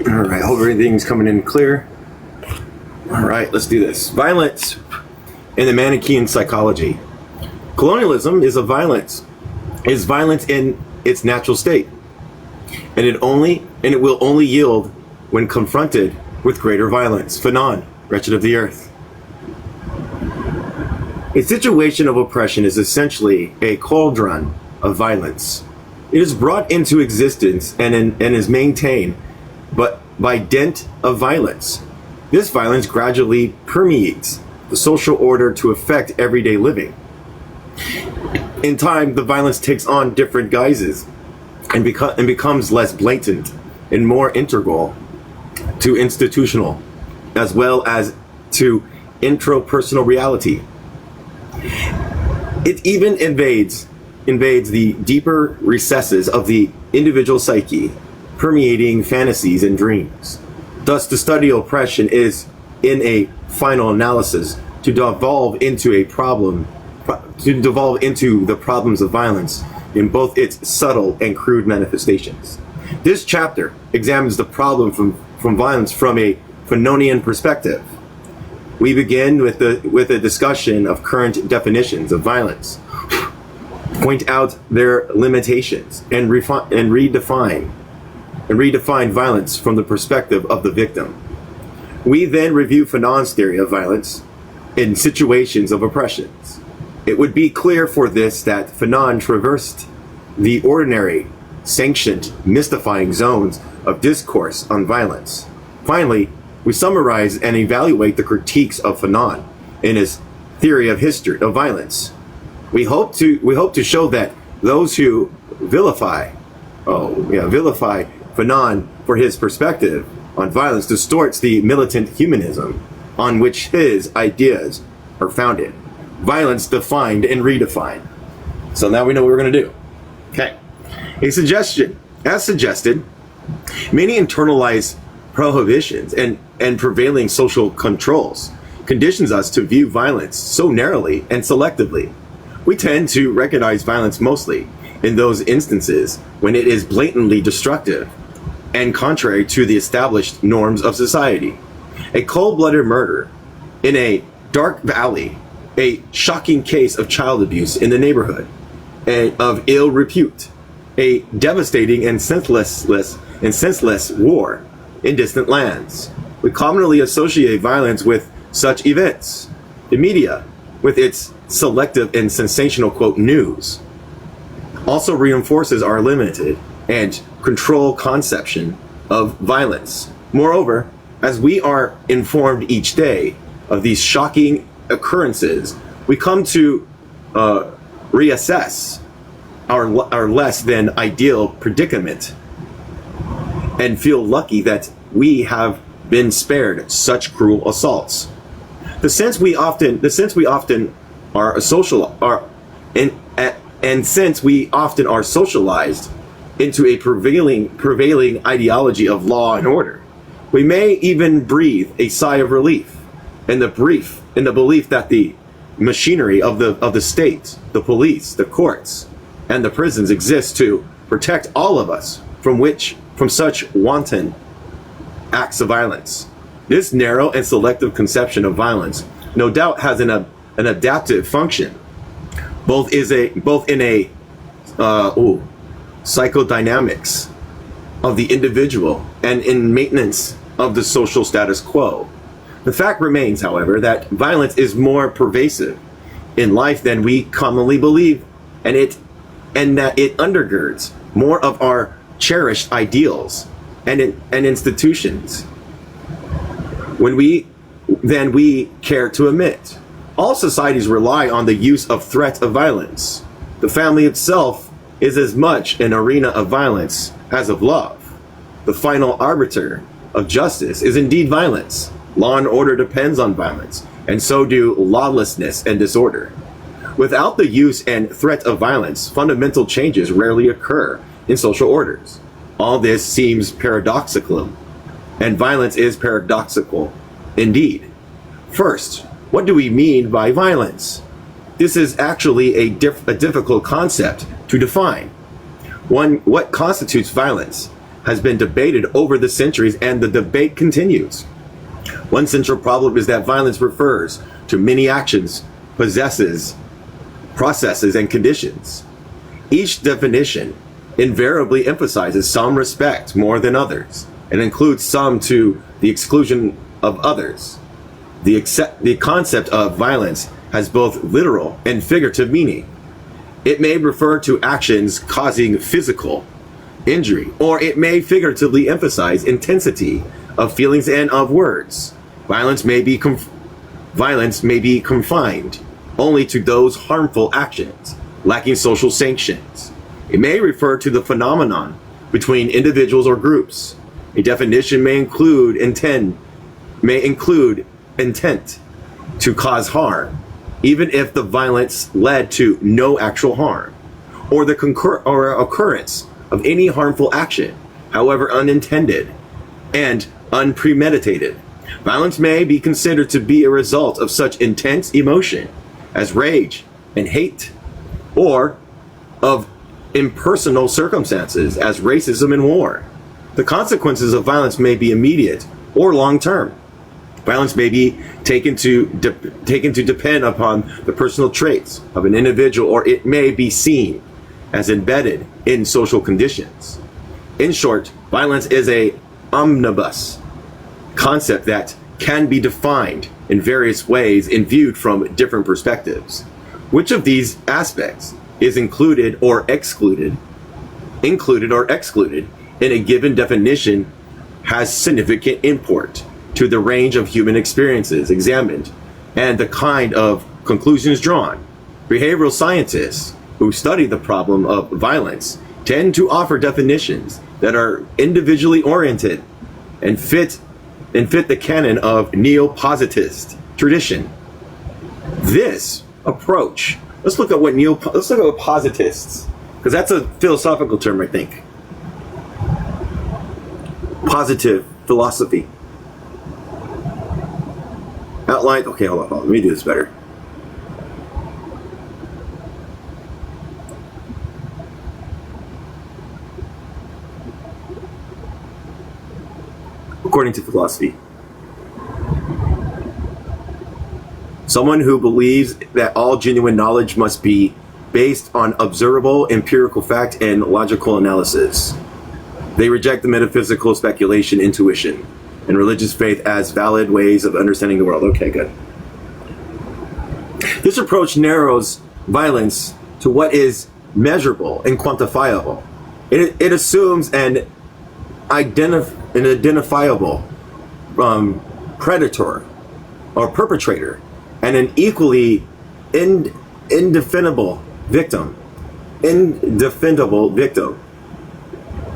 All right, hope everything's coming in clear. All right, let's do this. Violence in the Manichaean psychology. Colonialism is violence in its natural state, and it will only yield when confronted with greater violence. Fanon, Wretched of the Earth. A situation of oppression is essentially a cauldron of violence. It is brought into existence and is maintained, but by dint of violence. This violence gradually permeates the social order to affect everyday living. In time, the violence takes on different guises and becomes less blatant and more integral to institutional, as well as to intrapersonal reality. It even invades the deeper recesses of the individual psyche, permeating fantasies and dreams. Thus, to study oppression is, in a final analysis, to devolve into the problems of violence in both its subtle and crude manifestations. This chapter examines the problem from violence from a Fanonian perspective. We begin with a discussion of current definitions of violence, point out their limitations, and redefine violence from the perspective of the victim. We then review Fanon's theory of violence in situations of oppressions. It would be clear for this that Fanon traversed the ordinary, sanctioned, mystifying zones of discourse on violence. Finally, we summarize and evaluate the critiques of Fanon in his theory of history of violence. We hope to show that those who vilify Fanon for his perspective on violence distorts the militant humanism on which his ideas are founded. Violence defined and redefined. So now we know what we're going to do. Okay. A suggestion, as suggested, many internalized prohibitions and prevailing social controls conditions us to view violence so narrowly and selectively. We tend to recognize violence mostly in those instances when it is blatantly destructive and contrary to the established norms of society. A cold-blooded murder in a dark alley, a shocking case of child abuse in the neighborhood, of ill repute, a devastating and senseless war in distant lands. We commonly associate violence with such events. The media, with its selective and sensational quote news, also reinforces our limited and controlled conception of violence. Moreover, as we are informed each day of these shocking occurrences, we come to reassess our less than ideal predicament and feel lucky that we have been spared such cruel assaults. Since we often are socialized into a prevailing ideology of law and order, we may even breathe a sigh of relief in the belief that the machinery of the state, the police, the courts, and the prisons exist to protect all of us from such wanton acts of violence. This narrow and selective conception of violence no doubt has an adaptive function, both in a psychodynamics of the individual and in maintenance of the social status quo. The fact remains, however, that violence is more pervasive in life than we commonly believe, and that it undergirds more of our cherished ideals and institutions than we care to admit. All societies rely on the use of threat of violence. The family itself is as much an arena of violence as of love. The final arbiter of justice is indeed violence. Law and order depends on violence, and so do lawlessness and disorder. Without the use and threat of violence, fundamental changes rarely occur in social orders. All this seems paradoxical, and violence is paradoxical indeed. First, what do we mean by violence? This is actually a difficult concept to define. What constitutes violence? has been debated over the centuries, and the debate continues. One central problem is that violence refers to many actions, possesses, processes, and conditions. Each definition invariably emphasizes some respect more than others and includes some to the exclusion of others. The concept of violence has both literal and figurative meaning. It may refer to actions causing physical injury, or it may figuratively emphasize intensity of feelings and of words. Violence may be confined only to those harmful actions, lacking social sanctions. It may refer to the phenomenon between individuals or groups. A definition may include intent to cause harm, even if the violence led to no actual harm, or the occurrence of any harmful action, however unintended and unpremeditated. Violence may be considered to be a result of such intense emotion as rage and hate, or of impersonal circumstances as racism and war. The consequences of violence may be immediate or long-term. Violence may be taken to depend upon the personal traits of an individual, or it may be seen as embedded in social conditions. In short, violence is an omnibus concept that can be defined in various ways and viewed from different perspectives. Which of these aspects is included or excluded in a given definition has significant import to the range of human experiences examined and the kind of conclusions drawn. Behavioral scientists who study the problem of violence tend to offer definitions that are individually oriented and fit the canon of neo-positivist tradition. This approach, let's look at what positivists, because that's a philosophical term, I think. Positive philosophy. Outlined, okay, hold on, let me do this better. According to philosophy, someone who believes that all genuine knowledge must be based on observable empirical fact and logical analysis. They reject the metaphysical speculation, intuition, and religious faith as valid ways of understanding the world. Okay, good. This approach narrows violence to what is measurable and quantifiable. It assumes an identifiable predator or perpetrator and an equally indefendable victim.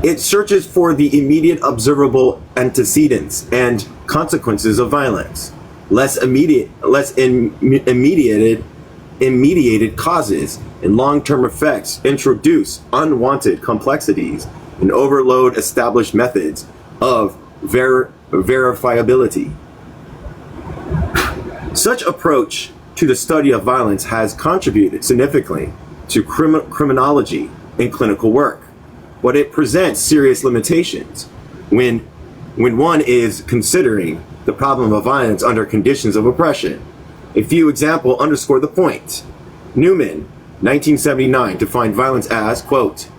It searches for the immediate observable antecedents and consequences of violence. Less immediated causes and long-term effects introduce unwanted complexities and overload established methods of verifiability. Such approach to the study of violence has contributed significantly to criminology and clinical work, but it presents serious limitations when one is considering the problem of violence under conditions of oppression. A few examples underscore the point. Newman, 1979, defined violence as, quote,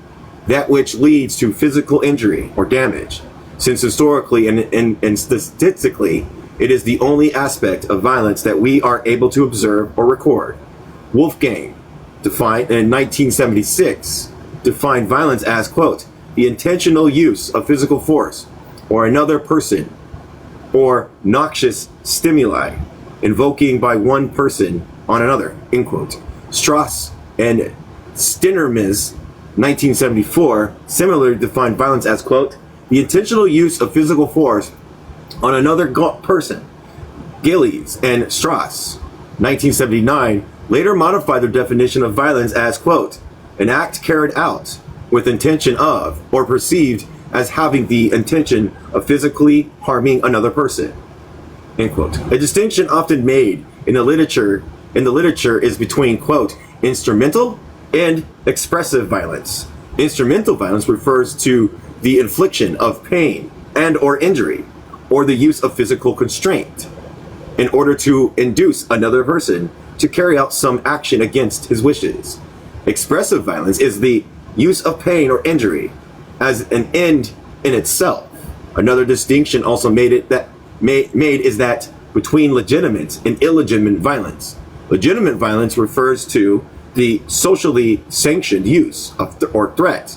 that which leads to physical injury or damage, since historically and statistically, it is the only aspect of violence that we are able to observe or record. Wolfgang, defined in 1976, defined violence as, quote, the intentional use of physical force or another person or noxious stimuli invoking by one person on another, end quote. Strauss and Stinnermans, 1974, similarly defined violence as, quote, the intentional use of physical force on another person. Gillies and Strauss, 1979, later modified their definition of violence as, quote, an act carried out with intention of or perceived as having the intention of physically harming another person, end quote. A distinction often made in the literature is between, quote, instrumental and expressive violence. Instrumental violence refers to the infliction of pain and or injury, or the use of physical constraint in order to induce another person to carry out some action against his wishes. Expressive violence is the use of pain or injury as an end in itself. Another distinction also made is that between legitimate and illegitimate violence. Legitimate violence refers to the socially sanctioned use of or threat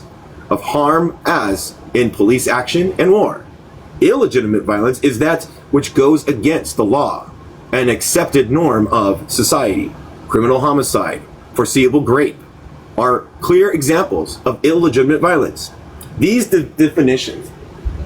of harm, as in police action and war. Illegitimate violence is that which goes against the law, an accepted norm of society. Criminal homicide, foreseeable rape are clear examples of illegitimate violence. These definitions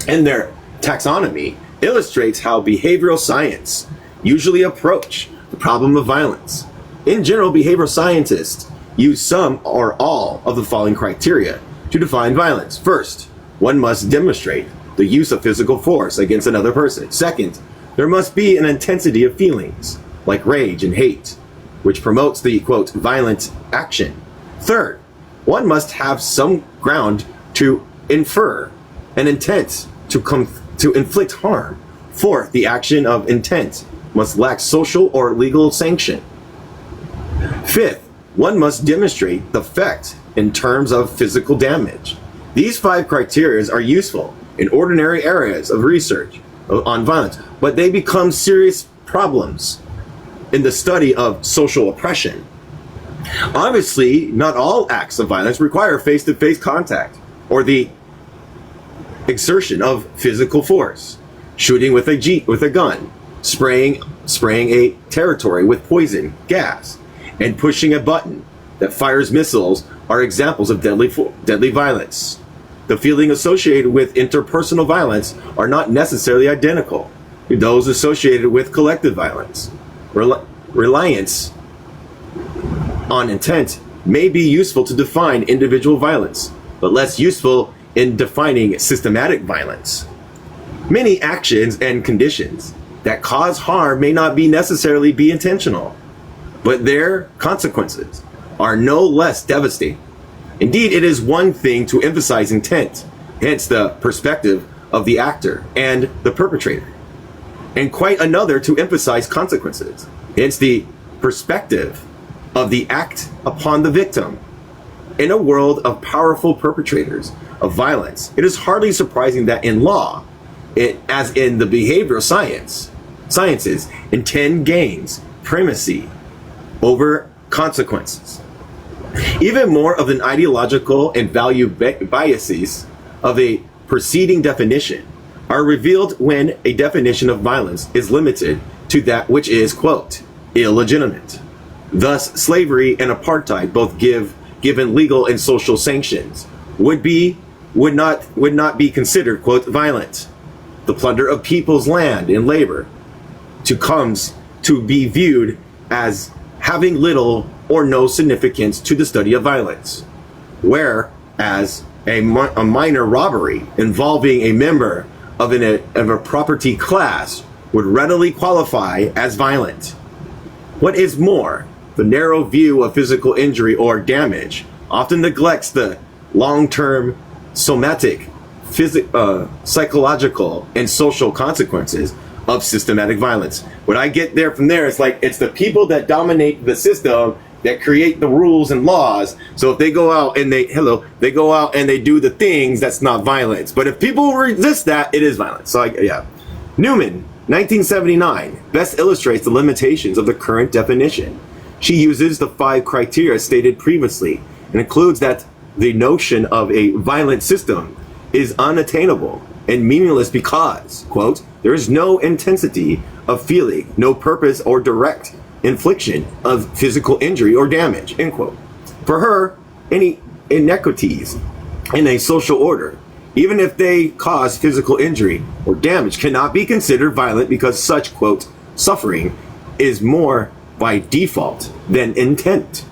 and their taxonomy illustrates how behavioral science usually approach the problem of violence. In general, behavioral scientists use some or all of the following criteria to define violence. First, one must demonstrate the use of physical force against another person. Second, there must be an intensity of feelings, like rage and hate, which promotes the, quote, violent action. Third, one must have some ground to infer an intent to inflict harm. Fourth, the action of intent must lack social or legal sanction. Fifth, one must demonstrate the effect in terms of physical damage. These 5 criteria are useful in ordinary areas of research on violence, but they become serious problems in the study of social oppression. Obviously, not all acts of violence require face-to-face contact or the exertion of physical force. Shooting with a gun, spraying a territory with poison gas, and pushing a button that fires missiles are examples of deadly violence. The feeling associated with interpersonal violence are not necessarily identical to those associated with collective violence. Reliance on intent may be useful to define individual violence, but less useful in defining systematic violence. Many actions and conditions that cause harm may not necessarily be intentional, but their consequences are no less devastating. Indeed, it is one thing to emphasize intent, hence the perspective of the actor and the perpetrator, and quite another to emphasize consequences, hence the perspective of the act upon the victim. In a world of powerful perpetrators of violence, it is hardly surprising that in law, as in the behavioral sciences, intent gains primacy over consequences. Even more of an ideological and value biases of a preceding definition are revealed when a definition of violence is limited to that which is, quote, illegitimate. Thus, slavery and apartheid, both given legal and social sanctions, would not be considered, quote, violent. The plunder of people's land and labor comes to be viewed as having little or no significance to the study of violence, whereas a minor robbery involving a member of a property class would readily qualify as violent. What is more, the narrow view of physical injury or damage often neglects the long-term somatic, psychological, and social consequences of systematic violence. What I get there from there is like, it's the people that dominate the system that create the rules and laws. So if they go out and they go out and they do the things, that's not violence. But if people resist that, it is violence. So yeah. Newman, 1979, best illustrates the limitations of the current definition. She uses the 5 criteria stated previously and includes that the notion of a violent system is unattainable and meaningless because, quote, there is no intensity of feeling, no purpose or direct infliction of physical injury or damage, end quote. For her, any inequities in a social order, even if they cause physical injury or damage, cannot be considered violent because such, quote, suffering is more by default than intent,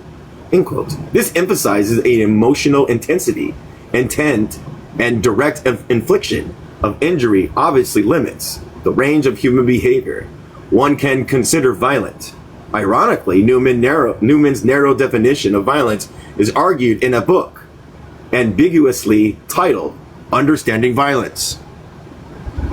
end quote. This emphasizes an emotional intensity, intent, and direct infliction of injury obviously limits the range of human behavior one can consider violent. Ironically, Newman's narrow definition of violence is argued in a book ambiguously titled understanding violence.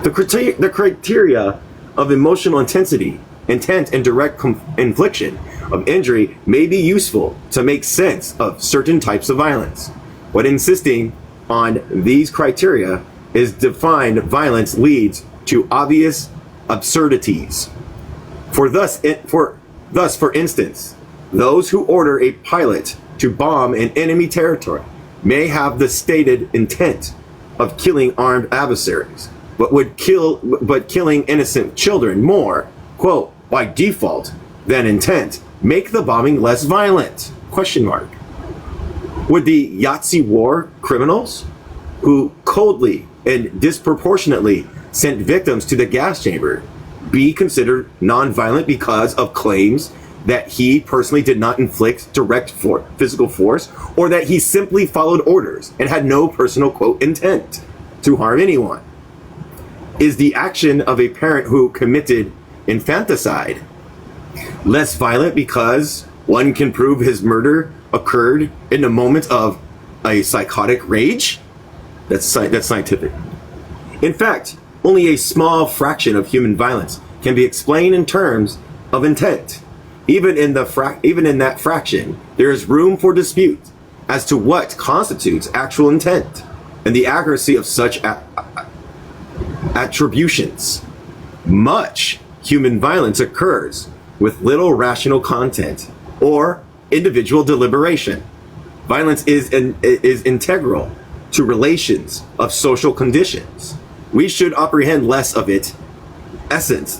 The criteria of emotional intensity, intent, and direct infliction of injury may be useful to make sense of certain types of violence. But insisting on these criteria is defined violence leads to obvious absurdities. For instance, those who order a pilot to bomb an enemy territory may have the stated intent of killing armed adversaries, but killing innocent children more, quote, by default than intent, make the bombing less violent? Question mark. Would the Yahtzee war criminals who coldly and disproportionately sent victims to the gas chamber be considered non-violent because of claims that he personally did not inflict direct physical force, or that he simply followed orders and had no personal, quote, intent to harm anyone? Is the action of a parent who committed infanticide less violent because one can prove his murder occurred in a moment of a psychotic rage? That's scientific. In fact, only a small fraction of human violence can be explained in terms of intent. Even in that fraction, there is room for dispute as to what constitutes actual intent and the accuracy of such attributions. Much human violence occurs with little rational content or individual deliberation. Violence is integral to relations of social conditions. We should apprehend less of its essence,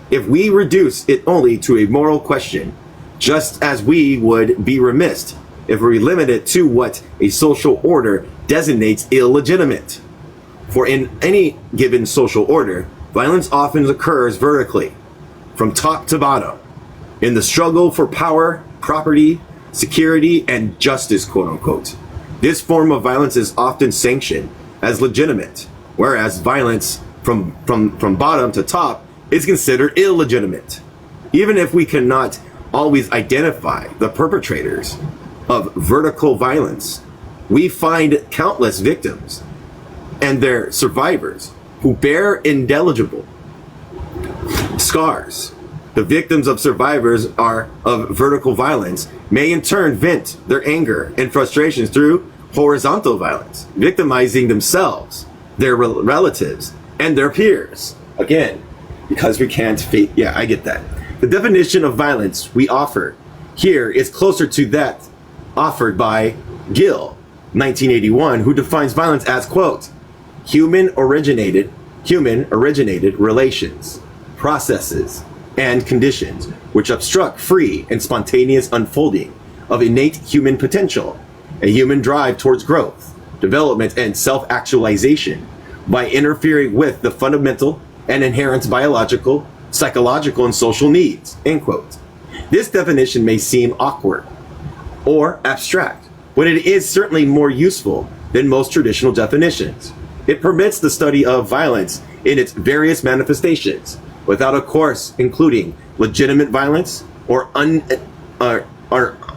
if we reduce it only to a moral question, just as we would be remiss if we limit it to what a social order designates illegitimate. For in any given social order, violence often occurs vertically, from top to bottom, in the struggle for power, property, security, and justice, quote unquote. This form of violence is often sanctioned as legitimate, whereas violence from bottom to top is considered illegitimate. Even if we cannot always identify the perpetrators of vertical violence, we find countless victims and their survivors who bear indelible scars. The victims of survivors of vertical violence may in turn vent their anger and frustrations through horizontal violence, victimizing themselves, their relatives, and their peers. Again, because we can't yeah, I get that. The definition of violence we offer here is closer to that offered by Gill, 1981, who defines violence as, quote, human originated relations, processes, and conditions which obstruct free and spontaneous unfolding of innate human potential, a human drive towards growth, development, and self-actualization by interfering with the fundamental and inherent biological, psychological, and social needs, end quote. This definition may seem awkward or abstract, but it is certainly more useful than most traditional definitions. It permits the study of violence in its various manifestations, without of course including legitimate violence or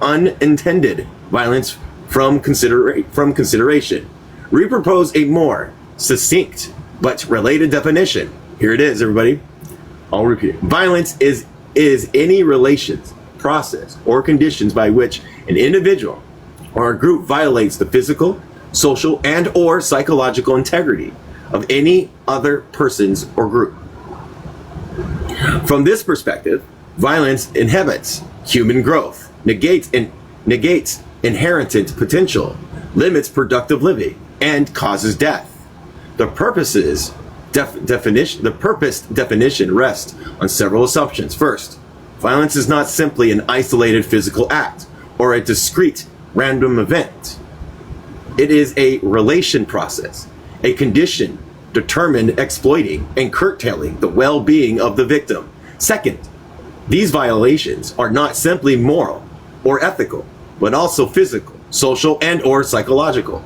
unintended violence from consideration. We propose a more succinct but related definition. Here it is, everybody. I'll repeat it. Violence is any relations, process, or conditions by which an individual or a group violates the physical, social, and or psychological integrity of any other persons or group. From this perspective, violence inhibits human growth, negates inherent potential, limits productive living, and causes death. The purpose definition rests on several assumptions. First, violence is not simply an isolated physical act or a discrete random event. It is a relation process, a condition determined exploiting and curtailing the well-being of the victim. Second, these violations are not simply moral or ethical, but also physical, social, and or psychological.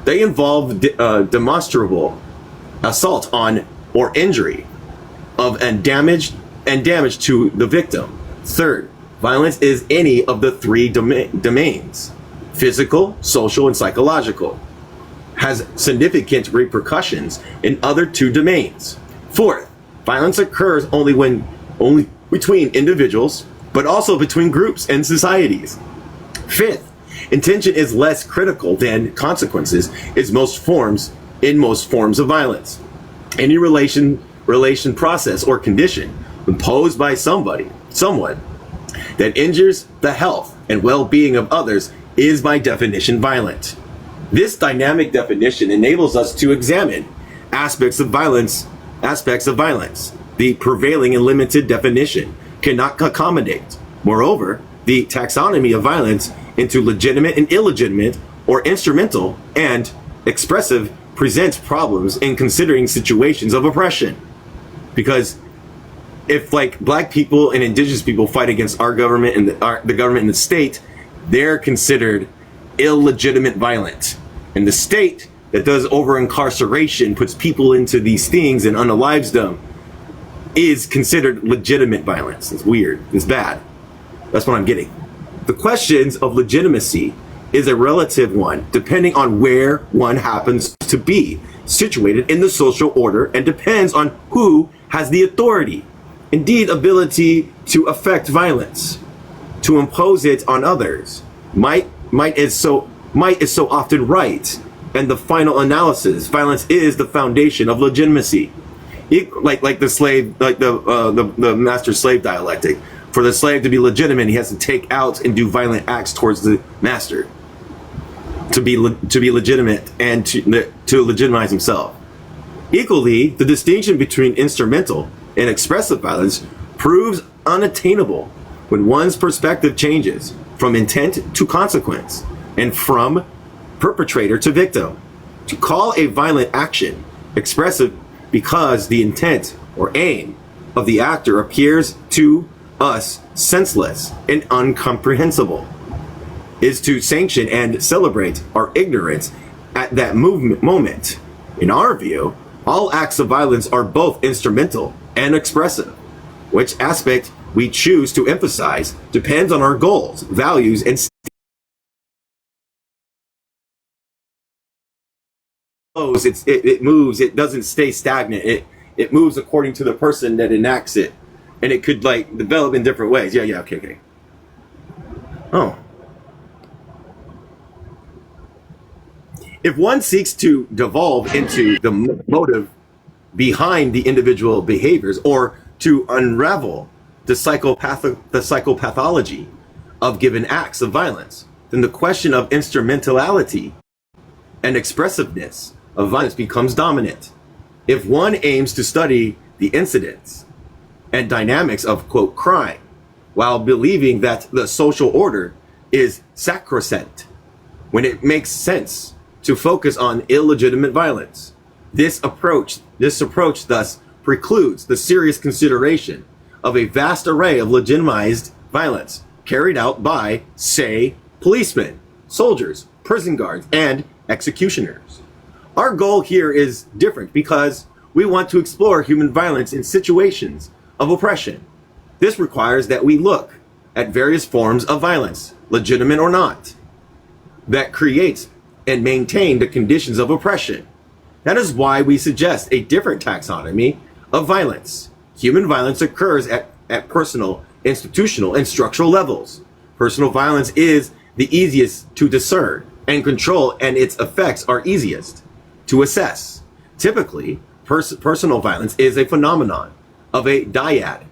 They involve demonstrable assault on or injury of and damage to the victim. Third, violence is any of the three domains: physical, social, and psychological. has significant repercussions in other two domains. Fourth, violence occurs only between individuals, but also between groups and societies. Fifth, intention is less critical than consequences in most forms of violence. Any relation process or condition imposed by someone that injures the health and well-being of others is by definition violent. This dynamic definition enables us to examine aspects of violence. The prevailing and limited definition cannot accommodate. Moreover, the taxonomy of violence into legitimate and illegitimate, or instrumental and expressive, presents problems in considering situations of oppression. Because if like black people and indigenous people fight against our government and the government and the state, they're considered illegitimate violent. And the state that does over incarceration, puts people into these things and unalives them, is considered legitimate violence. It's weird. It's bad. That's what I'm getting. The questions of legitimacy is a relative one, depending on where one happens to be situated in the social order, and depends on who has the authority, indeed ability to affect violence, to impose it on others. Might is so often right, and the final analysis, violence is the foundation of legitimacy. Like the slave, like the master slave dialectic. For the slave to be legitimate, he has to take out and do violent acts towards the master to be legitimate and to legitimize himself. Equally, the distinction between instrumental and expressive violence proves unattainable when one's perspective changes from intent to consequence and from perpetrator to victim. To call a violent action expressive because the intent or aim of the actor appears to us senseless and incomprehensible is to sanction and celebrate our ignorance at that moment. In our view, all acts of violence are both instrumental and expressive. Which aspect we choose to emphasize depends on our goals, values, and it moves. It doesn't stay stagnant. It moves according to the person that enacts it, and it could like develop in different ways. Okay. Oh. If one seeks to devolve into the motive behind the individual behaviors, or to unravel the psychopathology of given acts of violence, then the question of instrumentality and expressiveness of violence becomes dominant. If one aims to study the incidents and dynamics of, quote, crime, while believing that the social order is sacrosanct, when it makes sense to focus on illegitimate violence, this approach thus precludes the serious consideration of a vast array of legitimized violence carried out by, say, policemen, soldiers, prison guards, and executioners. Our goal here is different because we want to explore human violence in situations of oppression. This requires that we look at various forms of violence, legitimate or not, that create and maintain the conditions of oppression. That is why we suggest a different taxonomy of violence. Human violence occurs at personal, institutional, and structural levels. Personal violence is the easiest to discern and control, and its effects are easiest to assess. Typically, personal violence is a phenomenon of a dyad.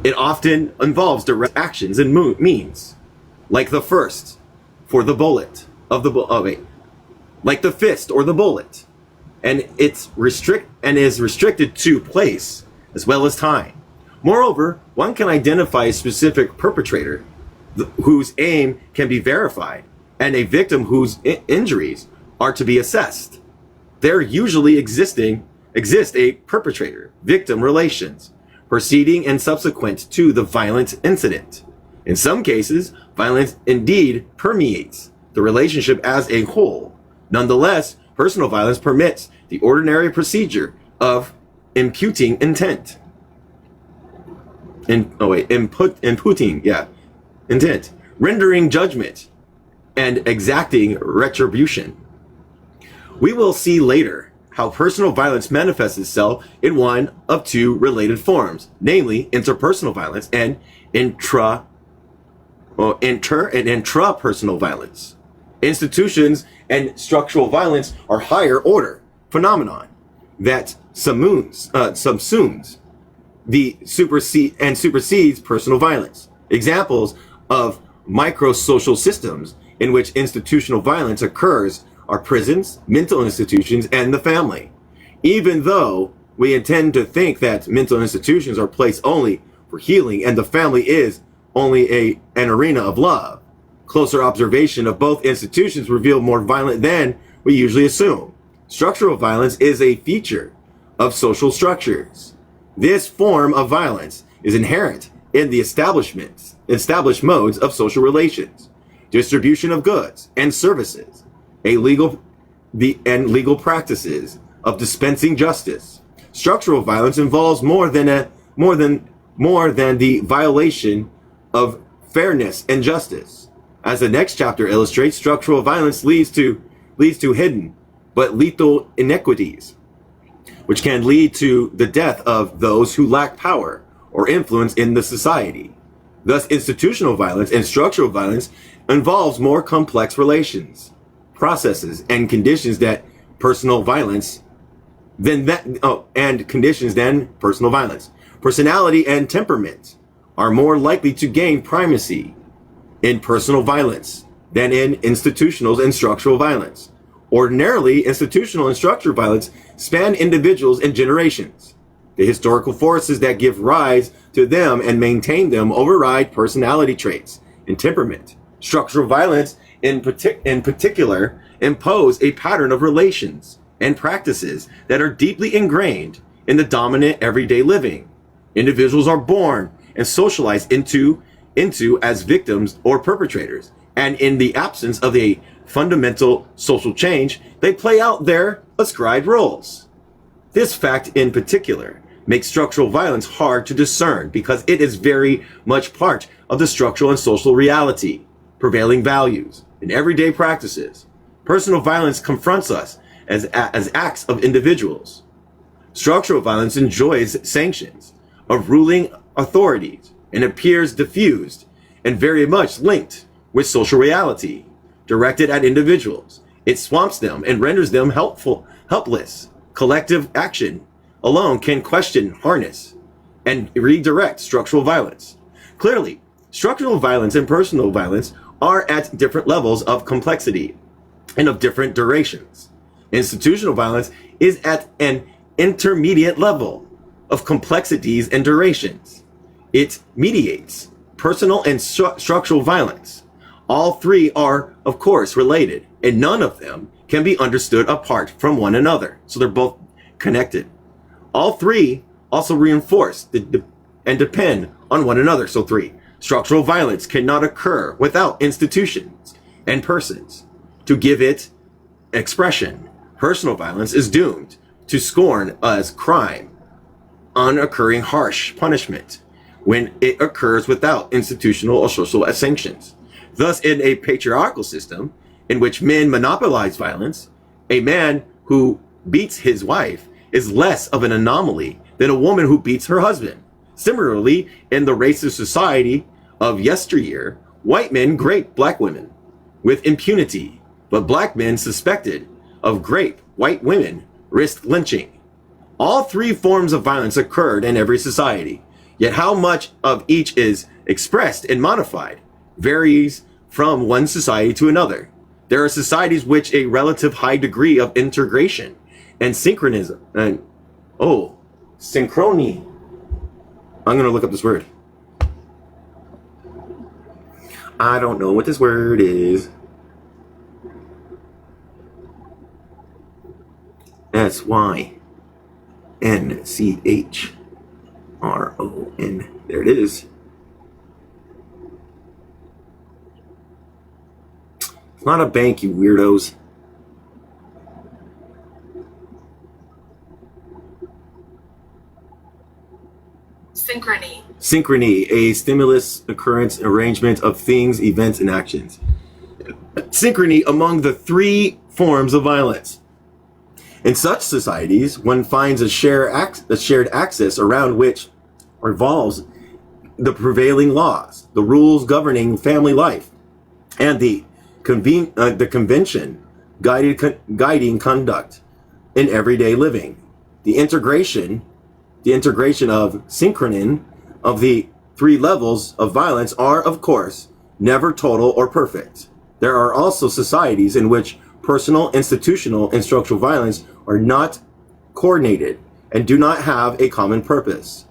It often involves direct actions and means, like the first for the bullet like the fist or the bullet, and is restricted to place as well as time. Moreover, one can identify a specific perpetrator whose aim can be verified, and a victim whose injuries are to be assessed. There usually exist a perpetrator-victim relations, preceding and subsequent to the violent incident. In some cases, violence indeed permeates the relationship as a whole. Nonetheless, personal violence permits the ordinary procedure of imputing intent. Intent, rendering judgment, and exacting retribution. We will see later how personal violence manifests itself in one of two related forms, namely interpersonal violence and intrapersonal violence. Institutions and structural violence are higher order phenomenon that subsumes supersedes personal violence. Examples of micro-social systems in which institutional violence occurs are prisons, mental institutions, and the family. Even though we intend to think that mental institutions are placed only for healing and the family is only an arena of love, closer observation of both institutions reveal more violent than we usually assume. Structural violence is a feature of social structures. This form of violence is inherent in the established modes of social relations, distribution of goods and services, legal practices of dispensing justice. Structural violence involves more than the violation of fairness and justice. As the next chapter illustrates, structural violence leads to hidden but lethal inequities, which can lead to the death of those who lack power or influence in the society. Thus, institutional violence and structural violence involves more complex relations, processes, and conditions than personal violence. Personality and temperament are more likely to gain primacy in personal violence than in institutional and structural violence. Ordinarily, institutional and structural violence span individuals and generations. The historical forces that give rise to them and maintain them override personality traits and temperament. Structural violence, in particular, impose a pattern of relations and practices that are deeply ingrained in the dominant everyday living. Individuals are born and socialized into as victims or perpetrators, and in the absence of a fundamental social change, they play out their ascribed roles. This fact in particular makes structural violence hard to discern because it is very much part of the structural and social reality, prevailing values, and everyday practices. Personal violence confronts us as acts of individuals. Structural violence enjoys sanctions of ruling authorities and appears diffused and very much linked with social reality, directed at individuals. It swamps them and renders them helpless. Collective action alone can question, harness, and redirect structural violence. Clearly, structural violence and personal violence are at different levels of complexity and of different durations. Institutional violence is at an intermediate level of complexities and durations. It mediates personal and structural violence. All three are, of course, related, and none of them can be understood apart from one another. So they're both connected. All three also reinforce and depend on one another. So three, structural violence cannot occur without institutions and persons to give it expression. Personal violence is doomed to scorn as crime, unoccurring harsh punishment when it occurs without institutional or social sanctions. Thus, in a patriarchal system in which men monopolize violence, a man who beats his wife is less of an anomaly than a woman who beats her husband. Similarly, in the racist society of yesteryear, white men grape black women with impunity, but black men suspected of grape white women risked lynching. All three forms of violence occurred in every society, yet how much of each is expressed and modified varies from one society to another. There are societies which a relative high degree of integration and synchronism and synchrony. I'm going to look up this word. I don't know what this word is. SYNCHRON. There it is. It's not a bank, you weirdos. Synchrony. Synchrony, a stimulus, occurrence, arrangement of things, events, and actions. Synchrony among the three forms of violence. In such societies, one finds a shared axis around which revolves the prevailing laws, the rules governing family life, and the convention guiding conduct in everyday living. The integration of synchronin of the three levels of violence are, of course, never total or perfect. There are also societies in which personal, institutional, and structural violence are not coordinated and do not have a common purpose.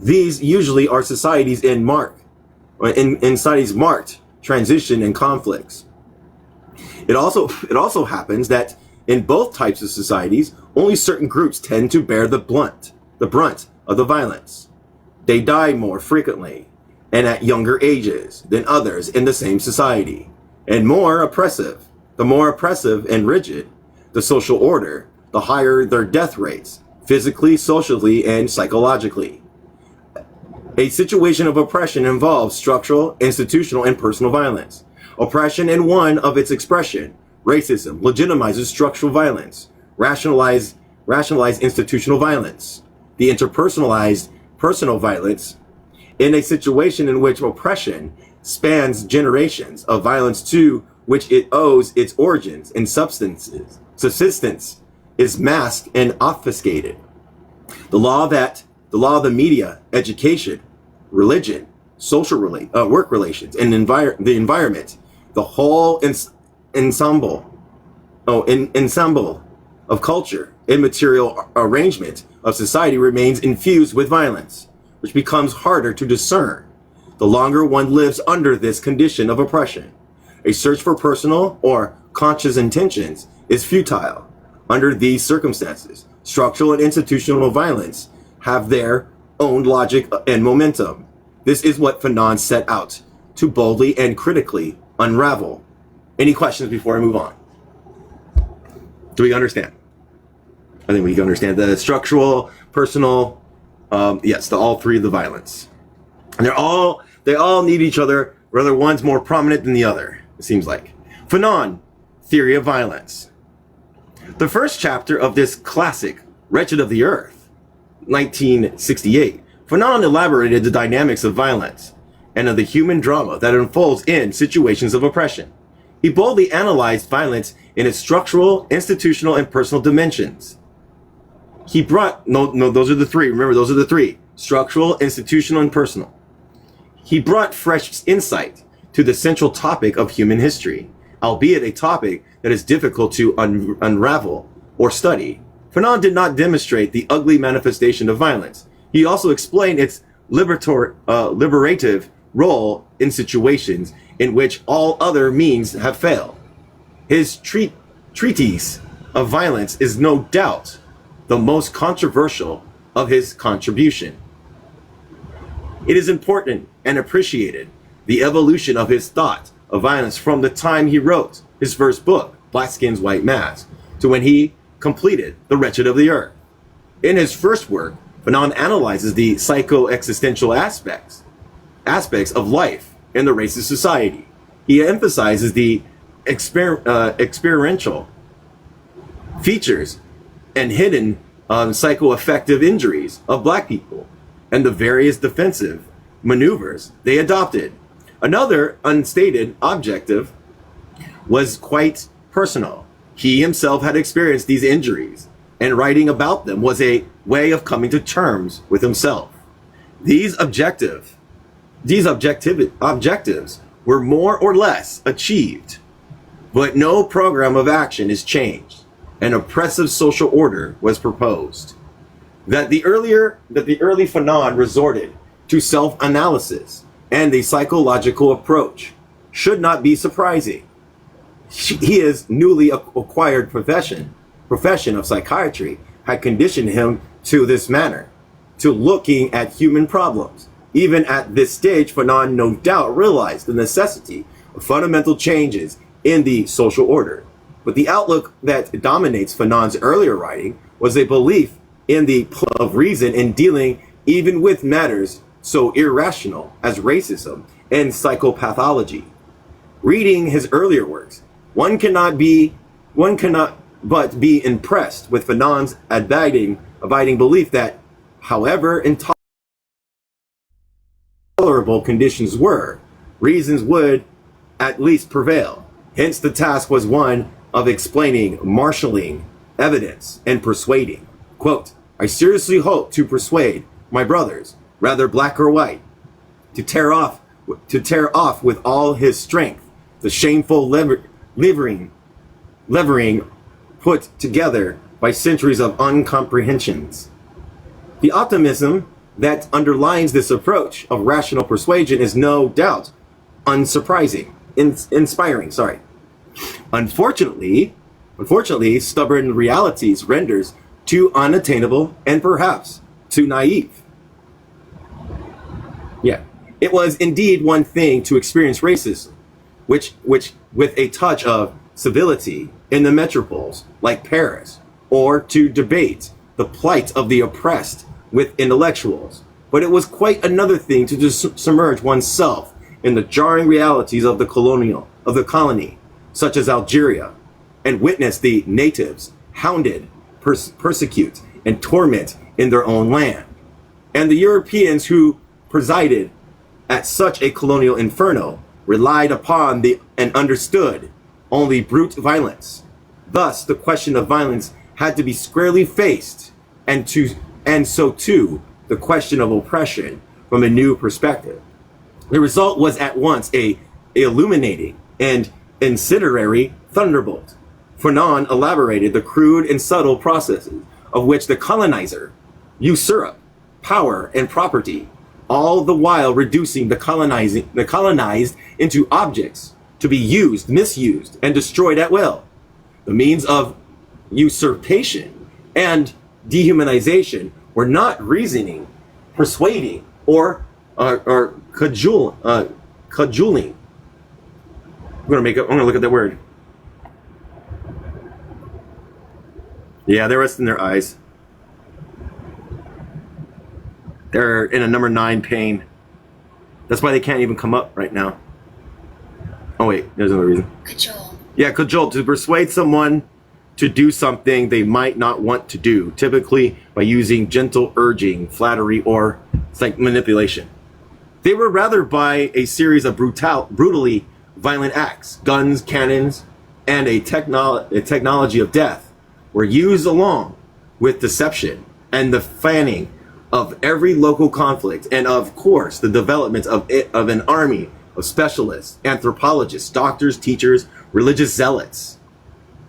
These usually are societies in societies marked transition and conflicts. It also happens that in both types of societies, only certain groups tend to bear the brunt of the violence. They die more frequently and at younger ages than others in the same society, and the more oppressive and rigid the social order, the higher their death rates, physically, socially, and psychologically. A situation of oppression involves structural, institutional, and personal violence. Oppression in one of its expression, racism, legitimizes structural violence, rationalize institutional violence. The interpersonalized personal violence in a situation in which oppression spans generations of violence to which it owes its origins and subsistence is masked and obfuscated. The law of the media, education, religion, social work relations, and the environment, the whole ensemble of culture and material arrangement of society remains infused with violence, which becomes harder to discern the longer one lives under this condition of oppression. A search for personal or conscious intentions is futile. Under these circumstances, structural and institutional violence have their own logic and momentum. This is what Fanon set out to boldly and critically unravel. Any questions before I move on? Do we understand? I think we can understand the structural, personal, yes, all three of the violence. And they all need each other, whether one's more prominent than the other, it seems like. Fanon, Theory of Violence. The first chapter of this classic, Wretched of the Earth, 1968, Fanon elaborated the dynamics of violence and of the human drama that unfolds in situations of oppression. He boldly analyzed violence in its structural, institutional, and personal dimensions. He brought, those are the three, remember, those are the three, structural, institutional, and personal. He brought fresh insight to the central topic of human history, albeit a topic that is difficult to unravel or study. Fanon did not demonstrate the ugly manifestation of violence. He also explained its liberative role in situations in which all other means have failed. His treatise of violence is no doubt the most controversial of his contribution. It is important and appreciated the evolution of his thought of violence from the time he wrote his first book, Black Skins, White Masks, to when he completed The Wretched of the Earth. In his first work, Fanon analyzes the psycho-existential aspects of life in the racist society. He emphasizes the experiential features and hidden psychoaffective injuries of Black people and the various defensive maneuvers they adopted. Another unstated objective was quite personal. He himself had experienced these injuries, and writing about them was a way of coming to terms with himself. These objectives were more or less achieved, but no program of action is changed. An oppressive social order was proposed. That the early Fanon resorted to self-analysis and a psychological approach should not be surprising. His newly acquired profession of psychiatry had conditioned him to this manner, to looking at human problems. Even at this stage, Fanon no doubt realized the necessity of fundamental changes in the social order. But the outlook that dominates Fanon's earlier writing was a belief in the pull of reason in dealing even with matters so irrational as racism and psychopathology. Reading his earlier works, one cannot but be impressed with Fanon's abiding belief that, however intolerable conditions were, reasons would at least prevail. Hence, the task was one of explaining, marshalling evidence, and persuading. Quote, I seriously hope to persuade my brothers, rather black or white, to tear off with all his strength the shameful levering put together by centuries of uncomprehensions. The optimism that underlines this approach of rational persuasion is no doubt inspiring. Unfortunately, stubborn realities renders too unattainable and perhaps too naive. Yeah, it was indeed one thing to experience racism, which with a touch of civility in the metropoles like Paris, or to debate the plight of the oppressed with intellectuals. But it was quite another thing to submerge oneself in the jarring realities of the colony, such as Algeria, and witness the natives hounded, persecute, and torment in their own land, and the Europeans who presided at such a colonial inferno relied upon and understood only brute violence. Thus, the question of violence had to be squarely faced, and so too the question of oppression from a new perspective. The result was at once a illuminating and incendiary thunderbolt. Fanon elaborated the crude and subtle processes of which the colonizer usurp power and property, all the while reducing the colonized into objects to be used, misused, and destroyed at will. The means of usurpation and dehumanization were not reasoning, persuading, or cajoling. I'm gonna look at that word. Yeah, they're resting their eyes. They're in a number 9 pain. That's why they can't even come up right now. Oh wait, there's another reason. Cajole. Yeah, cajole, to persuade someone to do something they might not want to do, typically by using gentle urging, flattery, or manipulation. They were rather by a series of brutally violent acts. Guns, cannons, and a technology of death were used along with deception and the fanning of every local conflict, and of course the development of an army of specialists, anthropologists, doctors, teachers, religious zealots.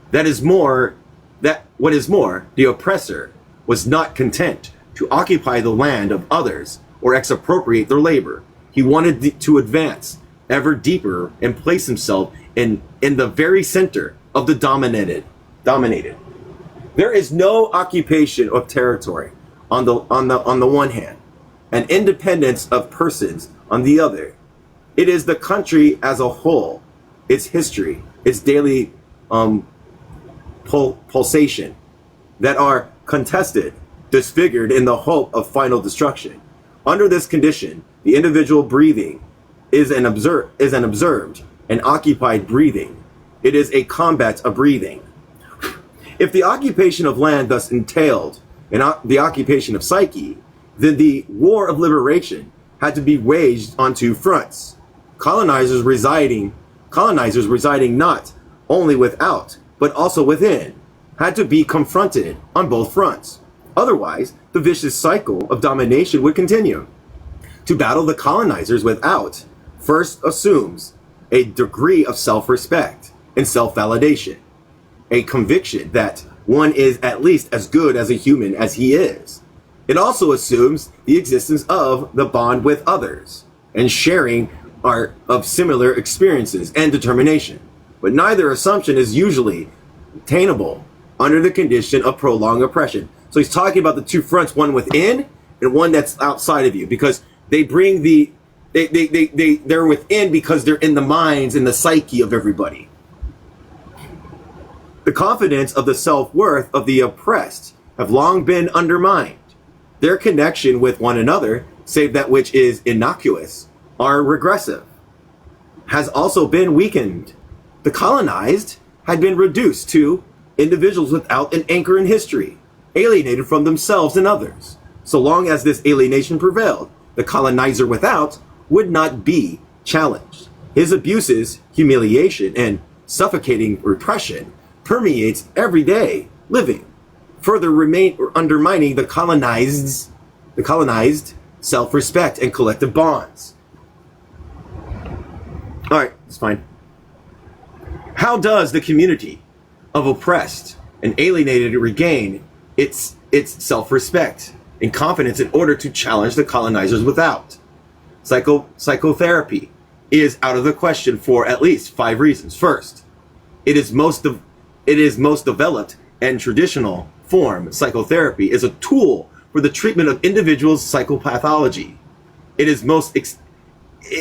What is more, the oppressor was not content to occupy the land of others or expropriate their labor. He wanted to advance ever deeper and place himself in the very center of the dominated. There is no occupation of territory on the one hand, and independence of persons on the other. It is the country as a whole, its history, its daily pulsation, that are contested, disfigured in the hope of final destruction. Under this condition, the individual breathing is an observed and occupied breathing. It is a combat of breathing. If the occupation of land thus entailed the occupation of psyche, then the war of liberation had to be waged on 2 fronts. Colonizers residing not only without, but also within, had to be confronted on both fronts. Otherwise, the vicious cycle of domination would continue. To battle the colonizers without first assumes a degree of self-respect and self-validation, a conviction that one is at least as good as a human as he is. It also assumes the existence of the bond with others and sharing of similar experiences and determination. But neither assumption is usually attainable under the condition of prolonged oppression. So he's talking about the 2 fronts, one within and one that's outside of you, because they bring they're within because they're in the minds and the psyche of everybody. The confidence of the self-worth of the oppressed have long been undermined. Their connection with one another, save that which is innocuous, are regressive, has also been weakened. The colonized had been reduced to individuals without an anchor in history, alienated from themselves and others. So long as this alienation prevailed, the colonizer without would not be challenged. His abuses, humiliation, and suffocating repression permeates everyday living, further undermining the colonized self-respect and collective bonds. All right, it's fine. How does the community of oppressed and alienated regain its self-respect and confidence in order to challenge the colonizers without? Psychotherapy is out of the question for at least 5 reasons. First, it is most developed and traditional form. Psychotherapy is a tool for the treatment of individuals' psychopathology. It is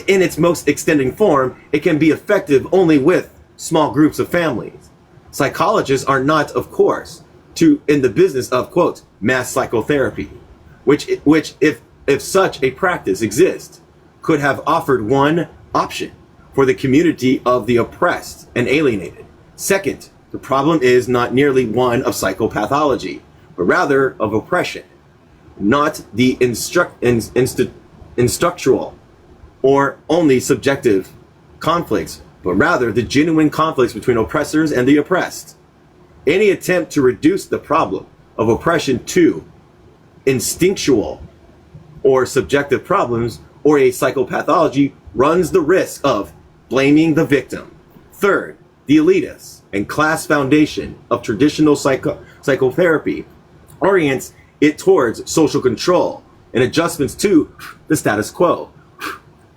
in its most extending form, it can be effective only with small groups of families. Psychologists are not, of course, in the business of, quote, mass psychotherapy, which if such a practice exists, could have offered one option for the community of the oppressed and alienated. Second, the problem is not merely one of psychopathology, but rather of oppression, not the instructual or only subjective conflicts, but rather the genuine conflicts between oppressors and the oppressed. Any attempt to reduce the problem of oppression to instinctual or subjective problems or a psychopathology runs the risk of blaming the victim. Third, the elitist and class foundation of traditional psychotherapy orients it towards social control and adjustments to the status quo.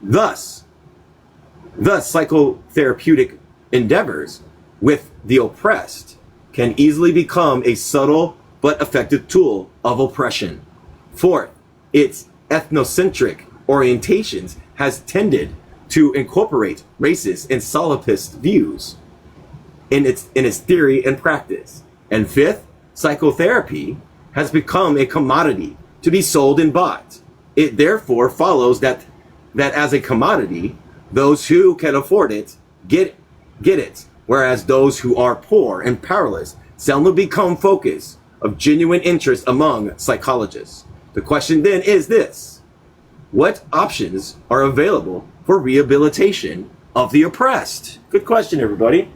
Thus, psychotherapeutic endeavors with the oppressed can easily become a subtle but effective tool of oppression. Fourth, its ethnocentric orientations has tended to incorporate racist and solipsist views in its theory and practice. And fifth, psychotherapy has become a commodity to be sold and bought. It therefore follows that as a commodity, those who can afford it get it, whereas those who are poor and powerless seldom become focus of genuine interest among psychologists. The question then is this: what options are available for rehabilitation of the oppressed? Good question, everybody.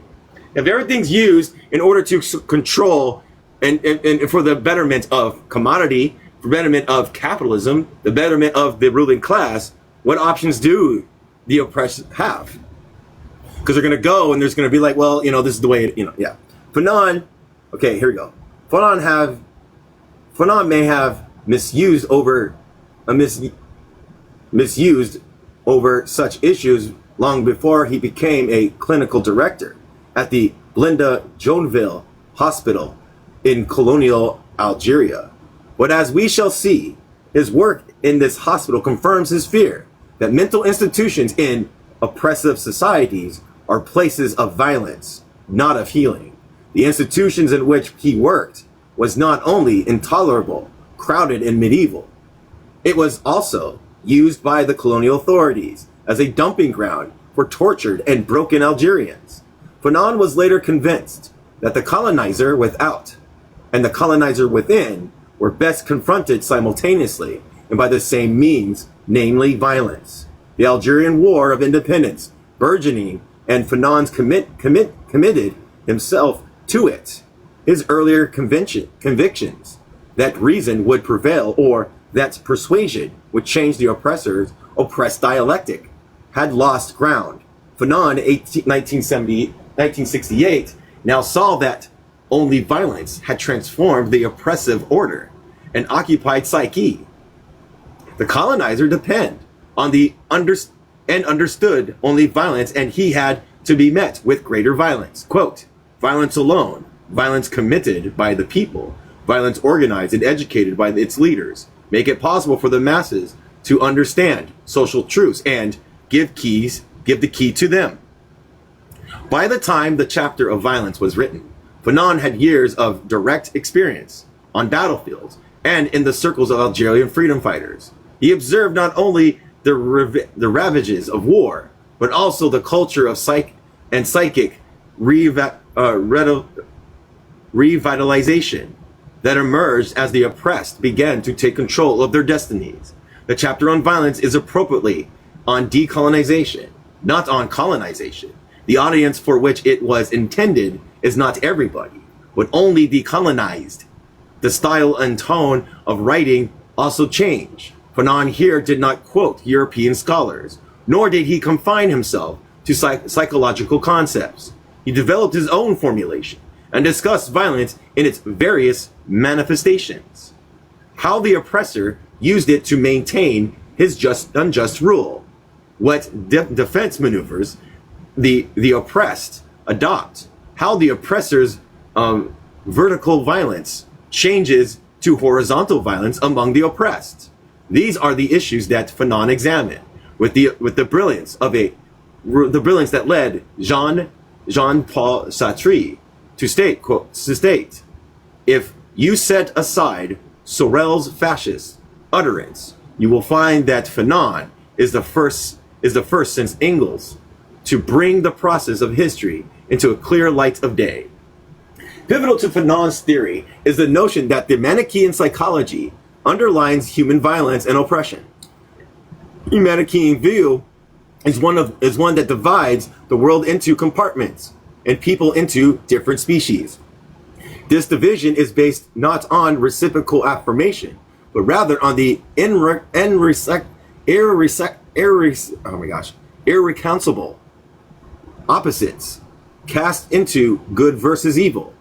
If everything's used in order to control and for the betterment of commodity, for betterment of capitalism, the betterment of the ruling class, what options do the oppressed have? Because they're going to go and there's going to be like, well, this is the way, yeah. Fanon, okay, here we go. Fanon may have misused over such issues long before he became a clinical director at the Blinda Joinville Hospital in colonial Algeria. But as we shall see, his work in this hospital confirms his fear that mental institutions in oppressive societies are places of violence, not of healing. The institutions in which he worked was not only intolerable, crowded, and medieval, it was also used by the colonial authorities as a dumping ground for tortured and broken Algerians. Fanon was later convinced that the colonizer without and the colonizer within were best confronted simultaneously and by the same means, namely violence. The Algerian War of Independence, burgeoning, and Fanon's committed himself to it. His earlier convictions that reason would prevail or that persuasion would change the oppressed dialectic had lost ground. Fanon, 1968, now saw that only violence had transformed the oppressive order and occupied psyche. The colonizer depended on the understood only violence, and he had to be met with greater violence. Quote, violence alone, violence committed by the people, violence organized and educated by its leaders, make it possible for the masses to understand social truths and give the key to them. By the time the chapter of violence was written, Fanon had years of direct experience on battlefields and in the circles of Algerian freedom fighters. He observed not only the ravages of war, but also the culture of psychic revitalization that emerged as the oppressed began to take control of their destinies. The chapter on violence is appropriately on decolonization, not on colonization. The audience for which it was intended is not everybody, but only the colonized. The style and tone of writing also change. Fanon here did not quote European scholars, nor did he confine himself to psychological concepts. He developed his own formulation and discussed violence in its various manifestations, how the oppressor used it to maintain his unjust rule, what defense maneuvers the oppressed adopt, how the oppressor's vertical violence changes to horizontal violence among the oppressed. These are the issues that Fanon examined with the brilliance that led Jean-Paul Sartre to state, quote, if you set aside Sorel's fascist utterance, you will find that Fanon is the first since Engels to bring the process of history into a clear light of day. Pivotal to Fanon's theory is the notion that the Manichaean psychology underlines human violence and oppression. The Manichaean view is one that divides the world into compartments and people into different species. This division is based not on reciprocal affirmation, but rather on the irreconcilable opposites cast into good versus evil,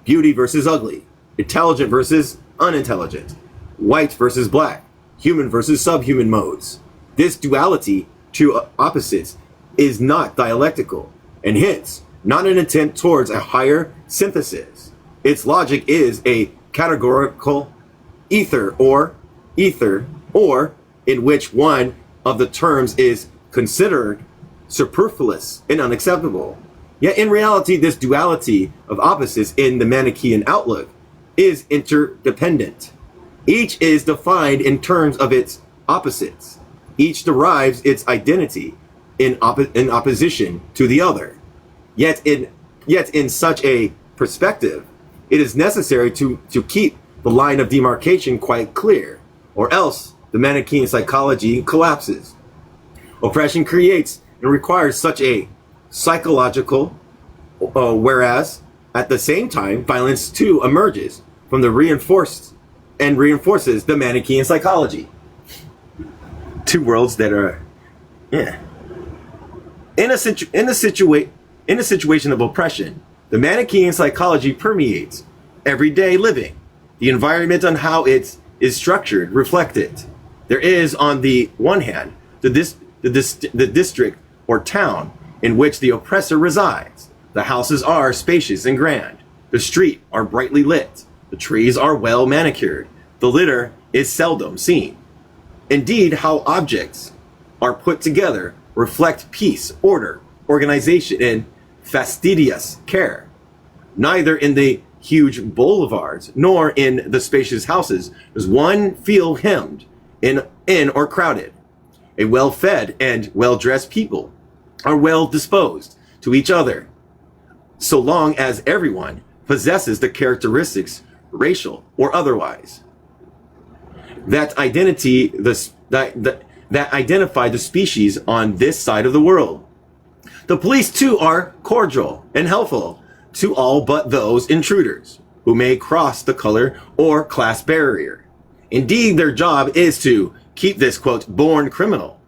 beauty versus ugly, intelligent versus unintelligent, white versus black, human versus subhuman modes. This duality to opposites is not dialectical, and hence not an attempt towards a higher synthesis. Its logic is a categorical ether, or in which one of the terms is considered superfluous and unacceptable. Yet in reality, this duality of opposites in the Manichaean outlook is interdependent. Each is defined in terms of its opposites. Each derives its identity in opposition to the other. Yet in such a perspective, it is necessary to keep the line of demarcation quite clear, or else the Manichaean psychology collapses. Oppression creates and requires such a psychological, whereas at the same time, violence too emerges from the reinforces the Manichaean psychology. Two worlds that are, in a situation of oppression, the Manichaean psychology permeates everyday living. The environment and how it is structured reflect it. There is, on the one hand, the district or town in which the oppressor resides. The houses are spacious and grand. The streets are brightly lit. The trees are well manicured. The litter is seldom seen. Indeed, how objects are put together reflect peace, order, organization, and fastidious care. Neither in the huge boulevards nor in the spacious houses does one feel hemmed in or crowded. A well-fed and well-dressed people are well disposed to each other, so long as everyone possesses the characteristics, racial or otherwise, that identify the species on this side of the world. The police too are cordial and helpful to all but those intruders who may cross the color or class barrier. Indeed, their job is to keep this, quote, born criminal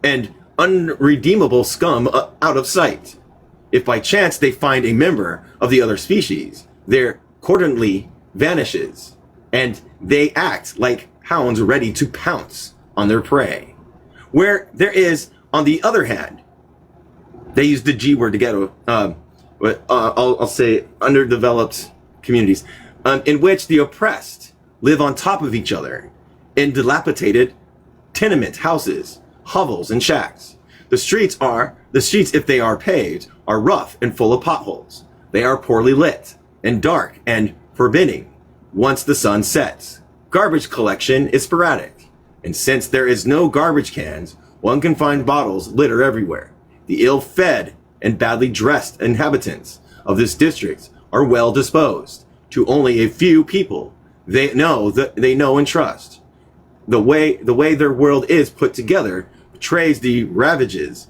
and unredeemable scum out of sight. If by chance they find a member of the other species, their cordonly vanishes, and they act like hounds ready to pounce on their prey. Where there is, on the other hand, they use the G word to get, I'll say underdeveloped communities, in which the oppressed live on top of each other in dilapidated tenement houses, hovels, and shacks. The streets, if they are paved, are rough and full of potholes. They are poorly lit and dark and forbidding once the sun sets. Garbage collection is sporadic, and since there is no garbage cans, one can find bottles litter everywhere. The ill-fed and badly dressed inhabitants of this district are well disposed, to only a few people they know and trust. The way their world is put together betrays the ravages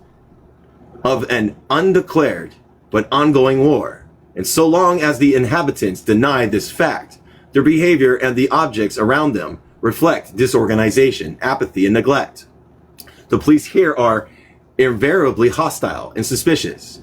of an undeclared but ongoing war. And so long as the inhabitants deny this fact, their behavior and the objects around them reflect disorganization, apathy, and neglect. The police here are invariably hostile and suspicious.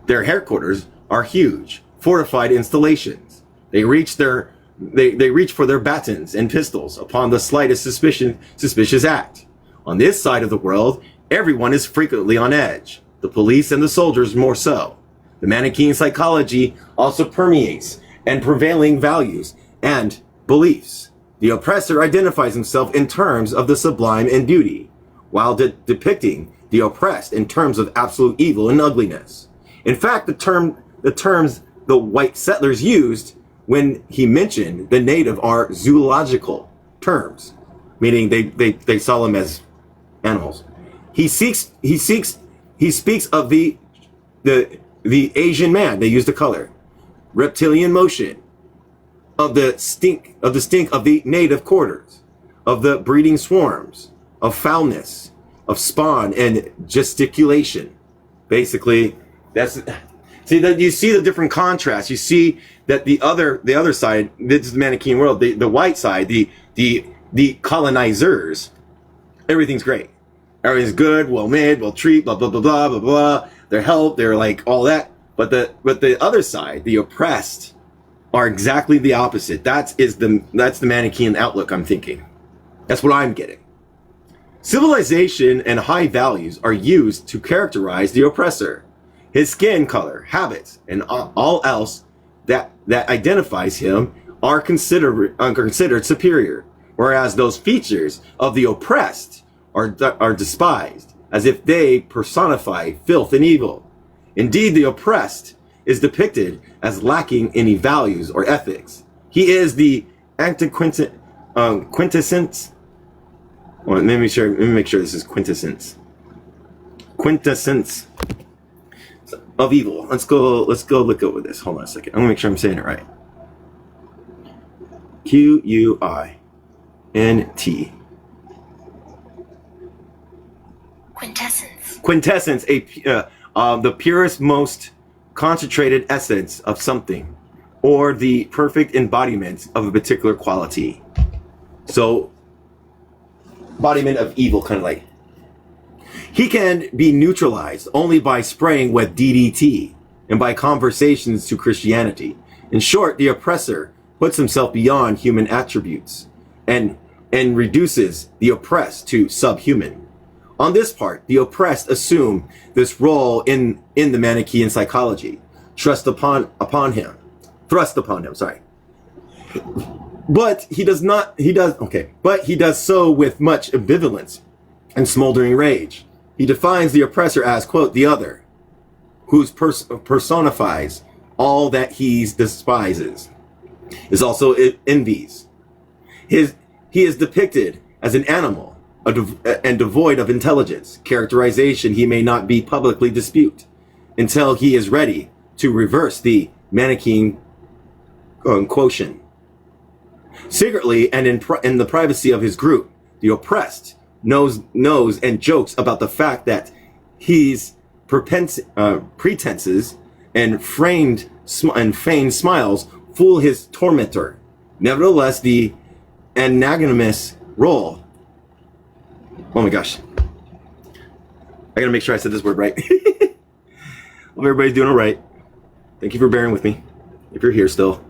Their headquarters are huge, fortified installations. They reach for their batons and pistols upon the slightest suspicious act. On this side of the world, everyone is frequently on edge. The police and the soldiers more so. The Manichaean psychology also permeates and prevailing values and beliefs. The oppressor identifies himself in terms of the sublime and beauty, while depicting the oppressed in terms of absolute evil and ugliness. In fact, the terms the white settlers used when he mentioned the native are zoological terms, meaning they saw them as animals. He speaks of the Asian man. They use the color, reptilian motion, of the stink of the native quarters, of the breeding swarms, of foulness, of spawn and gesticulation. Basically, you see the different contrasts. You see that the other side, this is the Manichaean world, the white side, the colonizers, everything's great. Everything's good, well made, well treated, blah, blah, blah, blah, blah, blah. They're helped, they're like all that. But the other side, the oppressed, are exactly the opposite. That's the Manichaean outlook I'm thinking. That's what I'm getting. Civilization and high values are used to characterize the oppressor. His skin color, habits, and all else that identifies him are considered superior, whereas those features of the oppressed are despised, as if they personify filth and evil. Indeed, the oppressed is depicted as lacking any values or ethics. He is the quintessence. Well, let me make sure this is quintessence of evil. Let's go look over this. Hold on a second. I'm gonna make sure I'm saying it right. Quint. Quintessence, the purest, most concentrated essence of something, or the perfect embodiment of a particular quality. So, embodiment of evil, kind of like. He can be neutralized only by spraying with DDT and by conversations to Christianity. In short, the oppressor puts himself beyond human attributes and reduces the oppressed to subhuman. On this part, the oppressed assume this role in the Manichaean psychology, thrust upon him, sorry. But he does so with much ambivalence and smoldering rage. He defines the oppressor as, quote, the other, who personifies all that he despises, is also envies. He is depicted as an animal, and devoid of intelligence, characterization he may not be publicly dispute until he is ready to reverse the Manichaean quotient. Secretly and in the privacy of his group, the oppressed knows and jokes about the fact that his pretenses and feigned smiles fool his tormentor. Nevertheless, the antagonist role. Oh my gosh. I gotta make sure I said this word right. Hope everybody's doing all right. Thank you for bearing with me, if you're here still.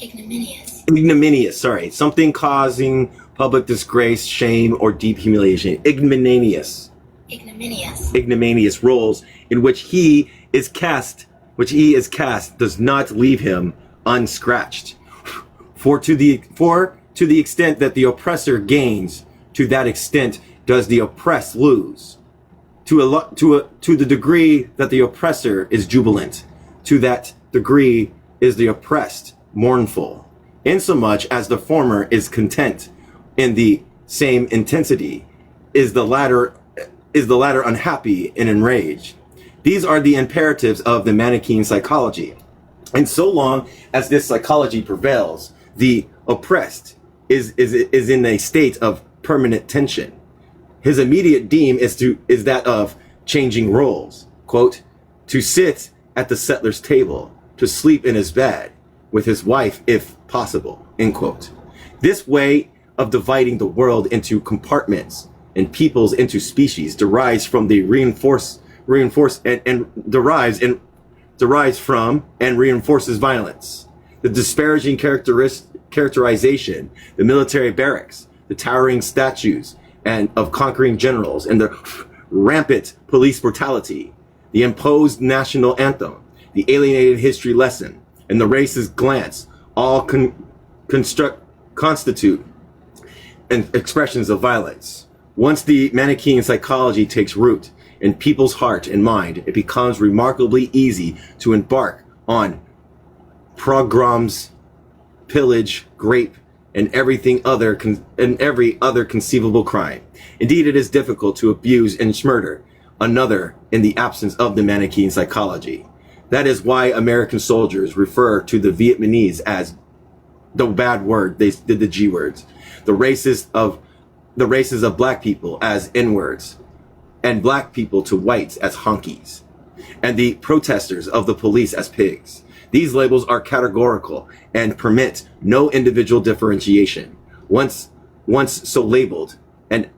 Ignominious, sorry. Something causing public disgrace, shame, or deep humiliation. Ignominious roles in which he is cast does not leave him unscratched. For to the extent that the oppressor gains, to that extent does the oppressed lose. To the degree that the oppressor is jubilant, to that degree is the oppressed mournful, insomuch as the former is content in the same intensity? Is the latter unhappy and enraged? These are the imperatives of the Manichaean psychology. And so long as this psychology prevails, the oppressed is in a state of permanent tension. His immediate doom is that of changing roles. Quote, to sit at the settler's table, to sleep in his bed with his wife if possible, end quote. This way of dividing the world into compartments and peoples into species derives from the reinforces violence. The disparaging characterization, the military barracks, the towering statues and of conquering generals, and the rampant police brutality, the imposed national anthem, the alienated history lesson, and the racist glance all constitute expressions of violence. Once the Manichaean psychology takes root in people's heart and mind, it becomes remarkably easy to embark on pogroms, pillage, rape, and every other conceivable crime. Indeed, it is difficult to abuse and murder another in the absence of the Manichaean psychology. That is why American soldiers refer to the Vietnamese as the bad word, they did the G words, the races of black people as N-words, and black people to whites as honkies, and the protesters of the police as pigs. These labels are categorical and permit no individual differentiation. Once so labeled, an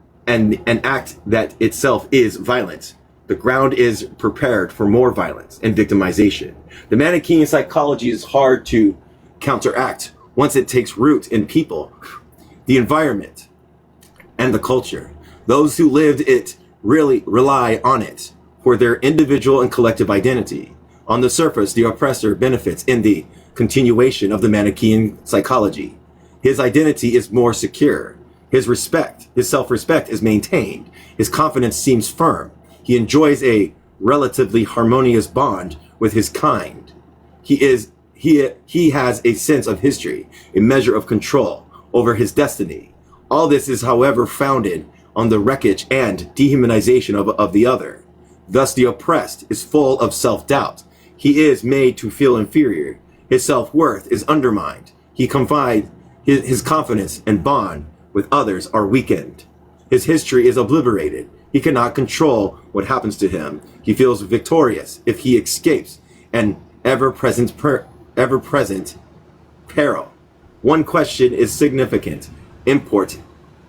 act that itself is violent, the ground is prepared for more violence and victimization. The Manichaean psychology is hard to counteract once it takes root in people, the environment, and the culture. Those who lived it really rely on it for their individual and collective identity. On the surface, the oppressor benefits in the continuation of the Manichaean psychology. His identity is more secure. His self-respect is maintained. His confidence seems firm. He enjoys a relatively harmonious bond with his kind. He has a sense of history, a measure of control over his destiny. All this is, however, founded on the wreckage and dehumanization of the other. Thus, the oppressed is full of self-doubt. He is made to feel inferior. His self-worth is undermined. His confidence and bond with others are weakened. His history is obliterated. He cannot control what happens to him. He feels victorious if he escapes an ever-present peril. One question is significant. Import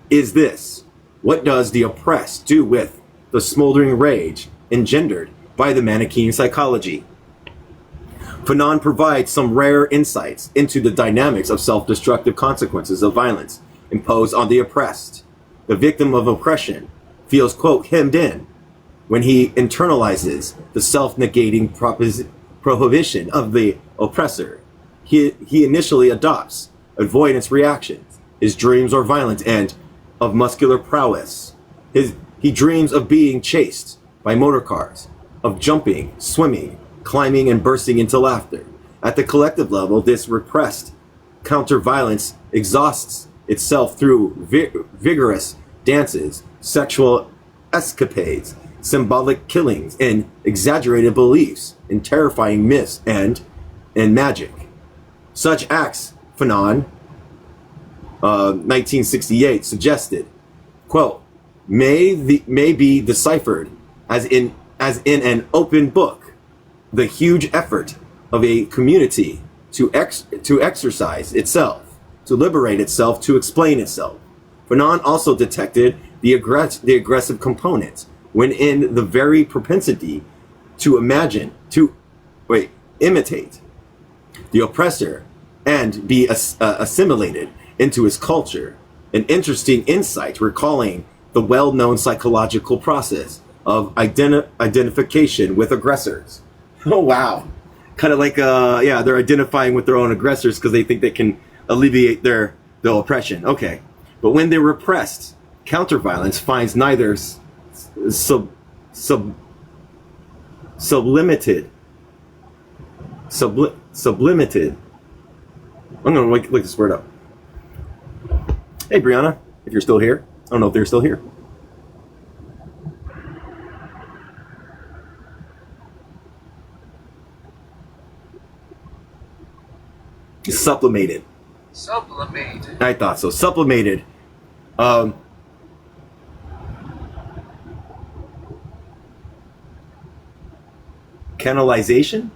is this: what does the oppressed do with the smoldering rage engendered by the Manichaean psychology? Fanon provides some rare insights into the dynamics of self-destructive consequences of violence imposed on the oppressed. The victim of oppression feels, quote, hemmed in when he internalizes the self-negating prohibition of the oppressor. He initially adopts avoidance reactions. His dreams are violent and of muscular prowess. He dreams of being chased by motor cars, of jumping, swimming, climbing, and bursting into laughter. At the collective level, this repressed counter-violence exhausts itself through vigorous dances, sexual escapades, symbolic killings, and exaggerated beliefs in terrifying myths and magic. Such acts, Fanon, 1968, suggested, quote, may be deciphered as in an open book, the huge effort of a community to exercise itself, to liberate itself, to explain itself. Fanon also detected the aggressive component when in the very propensity to imitate the oppressor and be assimilated into his culture. An interesting insight recalling the well-known psychological process of identification with aggressors. Oh, wow. Kind of like, they're identifying with their own aggressors because they think they can alleviate their oppression. Okay. But when they're repressed, counter-violence finds neither sublimated. I'm going to look this word up. Hey, Brianna. if you're still here. I don't know if they're still here. Sublimated. Sublimated. I thought so. Sublimated. Canalization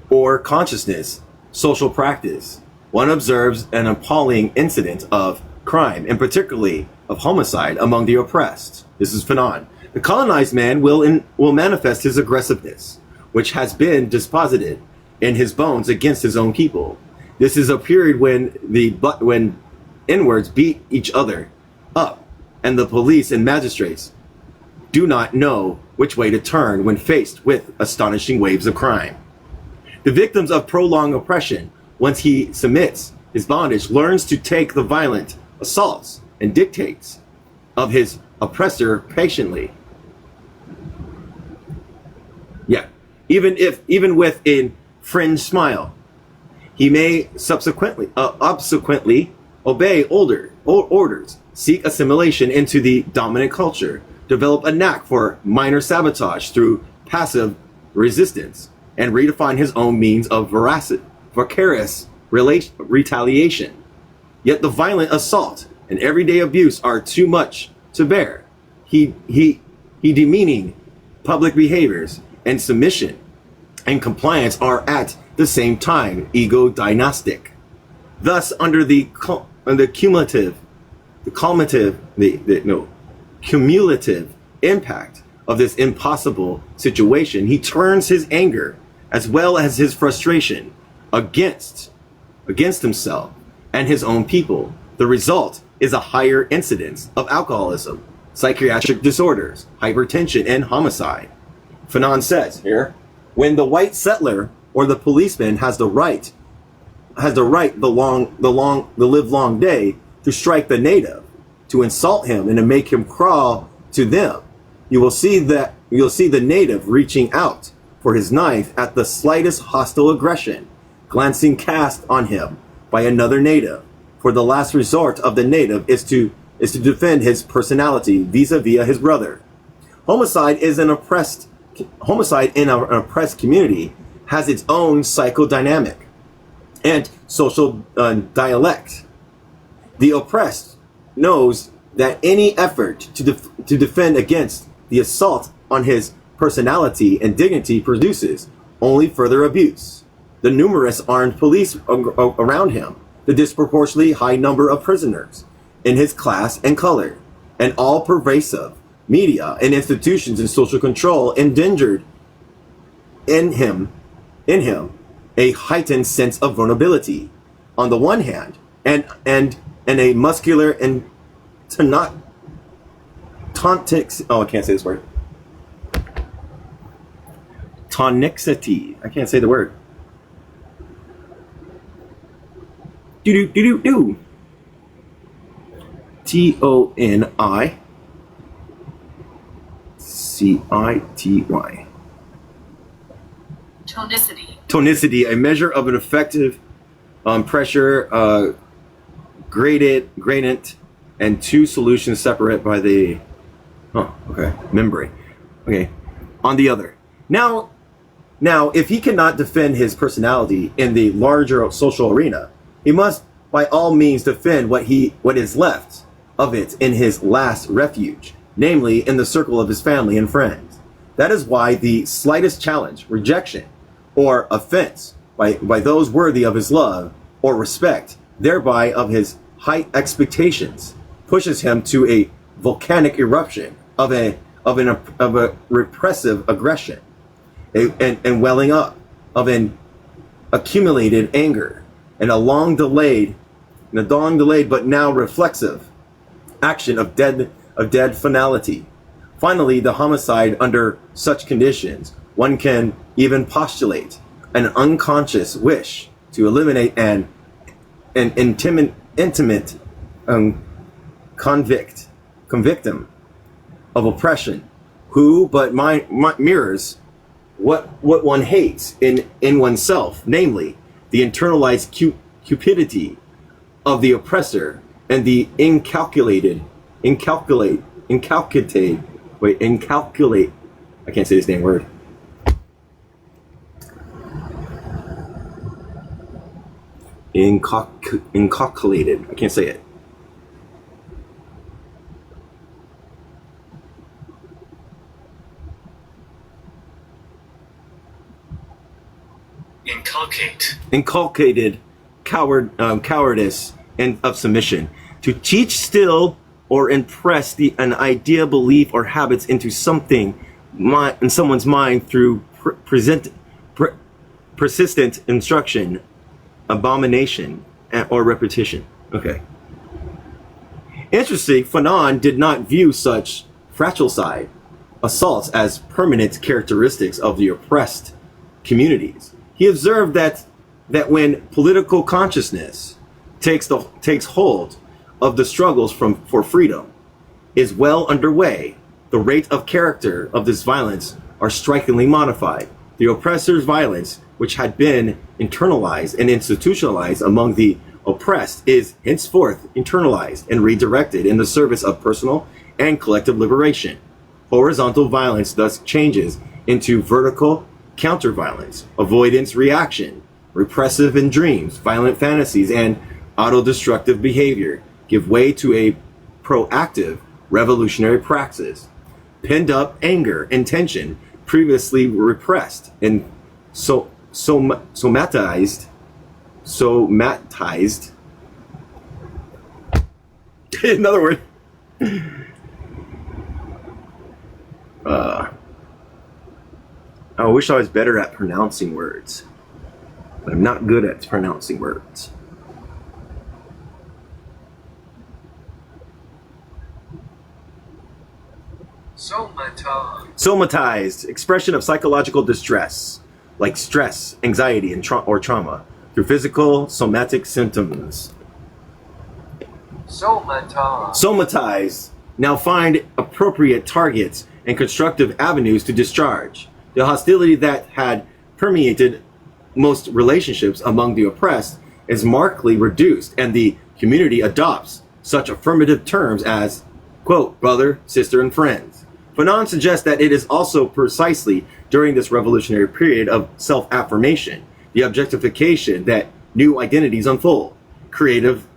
or consciousness, social practice. One observes an appalling incident of crime, and particularly of homicide among the oppressed. This is Fanon. The colonized man will manifest his aggressiveness, which has been disposited in his bones against his own people. This is a period when inwards beat each other up, and the police and magistrates do not know which way to turn when faced with astonishing waves of crime. The victims of prolonged oppression, once he submits his bondage, learns to take the violent assaults and dictates of his oppressor patiently. Yeah, even with a fringe smile, he may subsequently obey orders, seek assimilation into the dominant culture, develop a knack for minor sabotage through passive resistance, and redefine his own means of vicarious retaliation. Yet the violent assault and everyday abuse are too much to bear. He demeaning public behaviors and submission and compliance are at the same time ego-dynastic. Thus, under the cumulative impact of this impossible situation, he turns his anger as well as his frustration against himself and his own people. The result is a higher incidence of alcoholism, psychiatric disorders, hypertension, and homicide. Fanon says here, when the white settler or the policeman has the livelong day to strike the native, to insult him and to make him crawl to them, you'll see the native reaching out for his knife at the slightest hostile aggression, glancing cast on him by another native. For the last resort of the native is to defend his personality vis-a-vis his brother. Homicide in an oppressed community has its own psychodynamic and social dialect. The oppressed knows that any effort to defend against the assault on his personality and dignity produces only further abuse. The numerous armed police around him, the disproportionately high number of prisoners in his class and color, and all pervasive media and institutions and social control engendered in him a heightened sense of vulnerability on the one hand, and a muscular and tonicity. I can't say the word. Tonicity. Tonicity, a measure of an effective pressure, gradient, and two solutions separate by the membrane. Okay, on the other. Now, if he cannot defend his personality in the larger social arena, he must by all means defend what is left of it in his last refuge, namely in the circle of his family and friends. That is why the slightest challenge, rejection, or offense by those worthy of his love or respect, thereby of his high expectations, pushes him to a volcanic eruption of a repressive aggression, and welling up of an accumulated anger, and a long delayed but now reflexive action of dead finality. Finally, the homicide under such conditions, one can even postulate an unconscious wish to eliminate an intimate convictim of oppression, who but mirrors what one hates in oneself, namely the internalized cupidity of the oppressor and the incalculate, I can't say this damn word. Incalculated, I can't say it. Inculcated cowardice and of submission, to teach, still, or impress an idea, belief, or habits into something in someone's mind through persistent instruction, abomination, or repetition. Okay. Interesting, Fanon did not view such fratricide assaults as permanent characteristics of the oppressed communities. He observed that when political consciousness takes hold of the struggles for freedom is well underway, the rate of character of this violence are strikingly modified. The oppressor's violence, which had been internalized and institutionalized among the oppressed, is henceforth internalized and redirected in the service of personal and collective liberation. Horizontal violence thus changes into vertical counter-violence, avoidance reaction, repressive in dreams, violent fantasies, and autodestructive behavior give way to a proactive revolutionary praxis. Penned up anger and tension previously repressed and somatized in other words, I wish I was better at pronouncing words, but I'm not good at pronouncing words. Somatized, expression of psychological distress, like stress, anxiety, and or trauma, through physical somatic symptoms. Somatized, now find appropriate targets and constructive avenues to discharge. The hostility that had permeated most relationships among the oppressed is markedly reduced, and the community adopts such affirmative terms as, quote, brother, sister, and friends. Fanon suggests that it is also precisely during this revolutionary period of self-affirmation, the objectification, that new identities unfold. Creative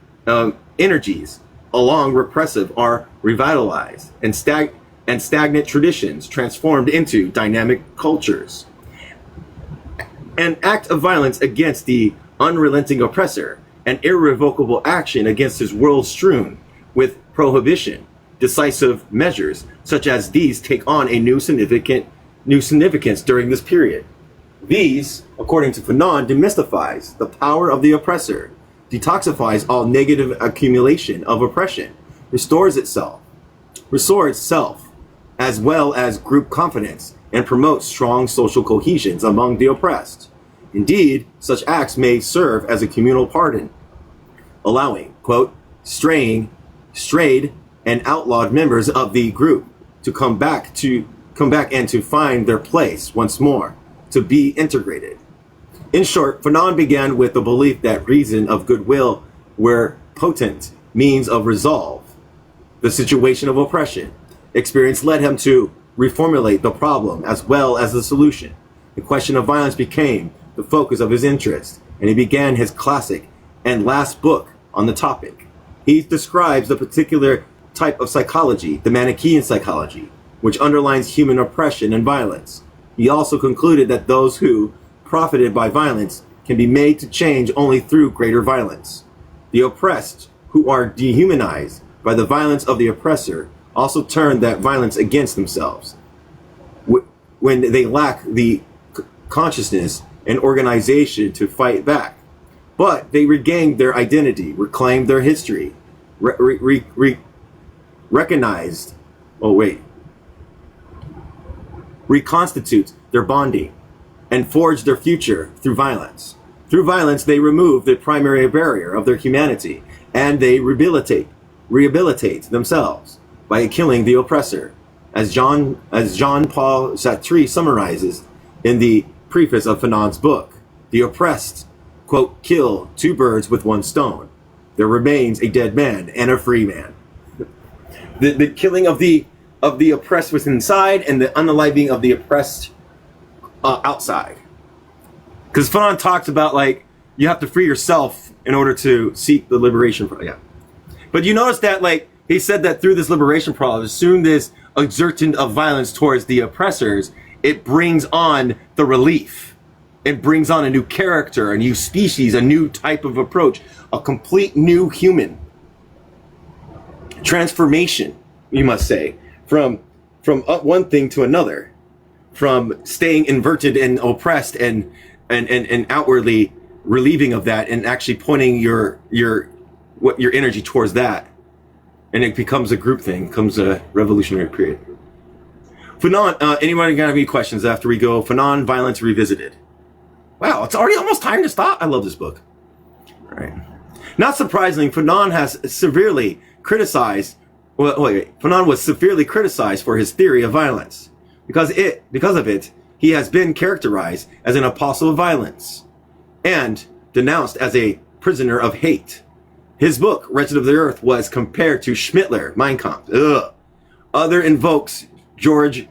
energies, along repressive, are revitalized, and stagnant traditions transformed into dynamic cultures. An act of violence against the unrelenting oppressor, an irrevocable action against his world strewn with prohibition. Decisive measures such as these take on a new significance during this period. These, according to Fanon, demystifies the power of the oppressor, detoxifies all negative accumulation of oppression, restores itself, as well as group confidence, and promotes strong social cohesions among the oppressed. Indeed, such acts may serve as a communal pardon, allowing, quote, strayed and outlawed members of the group to come back and to find their place once more, to be integrated. In short, Fanon began with the belief that reason of goodwill were potent means of resolve the situation of oppression. Experience led him to reformulate the problem as well as the solution. The question of violence became the focus of his interest, and he began his classic and last book on the topic. He describes the particular type of psychology, the Manichaean psychology, which underlines human oppression and violence. He also concluded that those who profited by violence can be made to change only through greater violence. The oppressed, who are dehumanized by the violence of the oppressor, also turn that violence against themselves when they lack the consciousness and organization to fight back. But they regain their identity, reclaim their history, reconstitute their bonding, and forge their future through violence. Through violence, they remove the primary barrier of their humanity, and they rehabilitate themselves by killing the oppressor, as Jean-Paul Sartre summarizes in the preface of Fanon's book. The oppressed, quote, kill two birds with one stone. there remains a dead man and a free man. The killing of the oppressed was inside, and the unaliving of the oppressed outside. Because Fanon talks about, like, you have to free yourself in order to seek the liberation. Yeah. But you notice that, like, he said that through this liberation process, soon this exertion of violence towards the oppressors, it brings on the relief. It brings on a new character, a new species, a new type of approach, a complete new human transformation, you must say, from one thing to another, from staying inverted and oppressed and outwardly relieving of that, and actually pointing your energy towards that, and it becomes a group thing, becomes a revolutionary period. Fanon, anybody got any questions after we go? Fanon, Violence Revisited. Wow, it's already almost time to stop. I love this book. All right. Not surprisingly, Fanon has severely criticized. Fanon was severely criticized for his theory of violence. Because of it, he has been characterized as an apostle of violence and denounced as a prisoner of hate. His book, Wretched of the Earth, was compared to Schmittler, Mein Kampf. Ugh. Other invokes Georges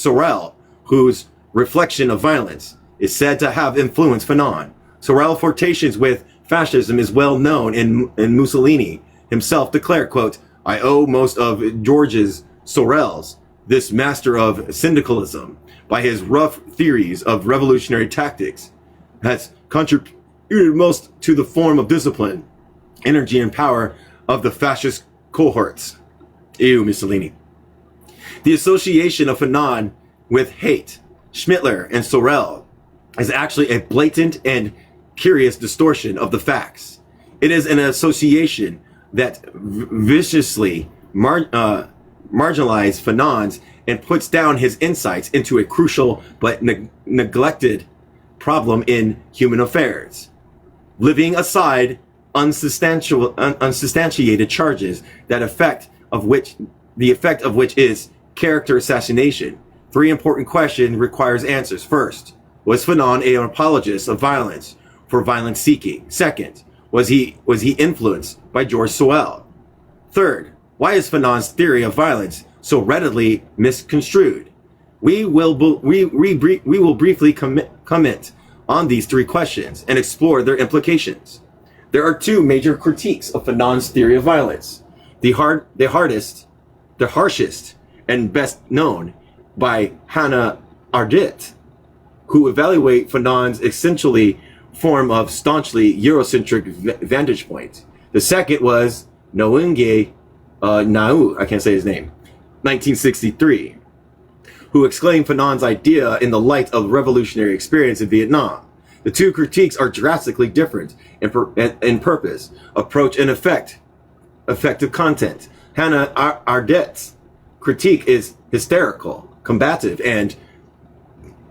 Sorel, whose Reflection of Violence is said to have influenced Fanon. Sorel's flirtations with fascism is well known, and Mussolini himself declared, quote, "I owe most of Georges Sorel's, this master of syndicalism, by his rough theories of revolutionary tactics, has contributed most to the form of discipline, energy, and power of the fascist cohorts." Ew, Mussolini. The association of Fanon with hate, Schmittler, and Sorel is actually a blatant and curious distortion of the facts. It is an association that viciously marginalizes Fanon's and puts down his insights into a crucial but neglected problem in human affairs, living aside unsubstantiated charges the effect of which is character assassination. Three important questions requires answers. First, was Fanon an apologist of violence for violence seeking? Second, was he influenced by George Sorel? Third, why is Fanon's theory of violence so readily misconstrued? We will briefly comment on these three questions and explore their implications. There are two major critiques of Fanon's theory of violence. The harshest and best known by Hannah Arendt, who evaluate Fanon's essentially form of staunchly Eurocentric vantage point. The second was Nguyen Nau, I can't say his name, 1963, who exclaimed Fanon's idea in the light of revolutionary experience in Vietnam. The two critiques are drastically different in purpose, approach, and effective content. Hannah Arendt's critique is hysterical, combative, and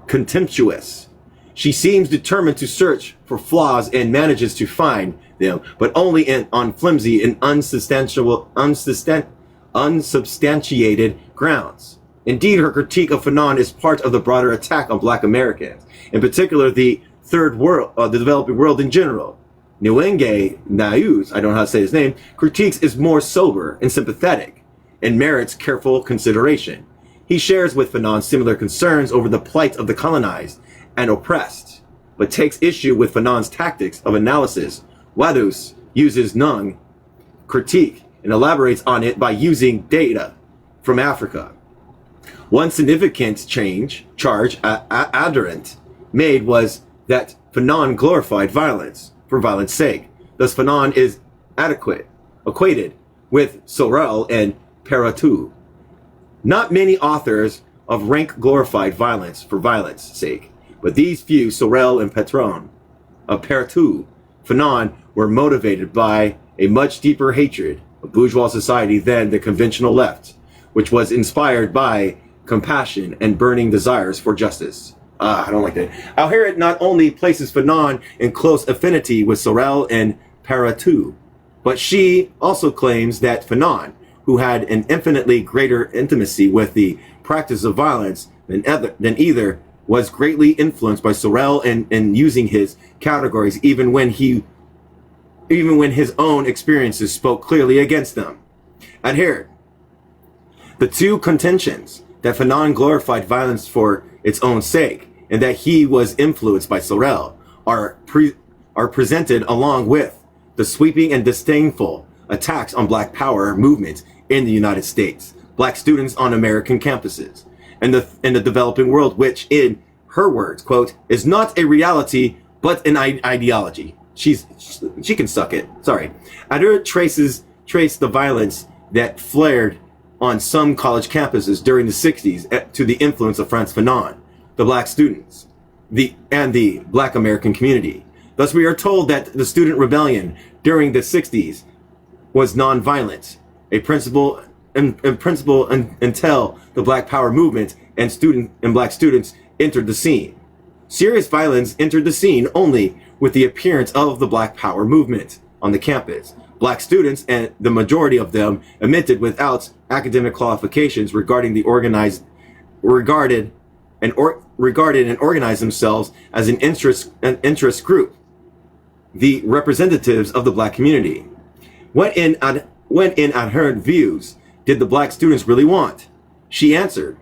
contemptuous. She seems determined to search for flaws and manages to find them, but only on flimsy and unsubstantiated grounds. Indeed, her critique of Fanon is part of the broader attack on Black Americans, in particular the third world, the developing world in general. Nguyen Nau's, I don't know how to say his name, critiques is more sober and sympathetic and merits careful consideration. He shares with Fanon similar concerns over the plight of the colonized and oppressed, but takes issue with Fanon's tactics of analysis. Wadus uses Nung critique and elaborates on it by using data from Africa. One significant charge Arendt made was that Fanon glorified violence for violence sake. Thus Fanon is equated with Sorel and Perotu. Not many authors of rank glorified violence for violence sake, but these few, Sorel and Perotu, Fanon, were motivated by a much deeper hatred of bourgeois society than the conventional left, which was inspired by compassion and burning desires for justice. I don't like that. Al-Harrit not only places Fanon in close affinity with Sorel and Perotu, but she also claims that Fanon, who had an infinitely greater intimacy with the practice of violence than either was greatly influenced by Sorel and using his categories even when his own experiences spoke clearly against them. Adhered. The two contentions that Fanon glorified violence for its own sake and that he was influenced by Sorel are presented along with the sweeping and disdainful attacks on Black Power movement in the United States, Black students on American campuses, and the developing world, which, in her words, quote, is not a reality but an ideology. She can suck it. Sorry. Adher traced the violence that flared on some college campuses during the 60s to the influence of Frantz Fanon, the Black students, and the Black American community. Thus, we are told that the student rebellion during the 60s was nonviolent, a principle until the Black Power movement and Black students entered the scene. Serious violence entered the scene only with the appearance of the Black Power movement on the campus. Black students, and the majority of them, admitted without academic qualifications regarded and organized themselves as an interest group, the representatives of the Black community. What in Adherent views did the Black students really want? She answered,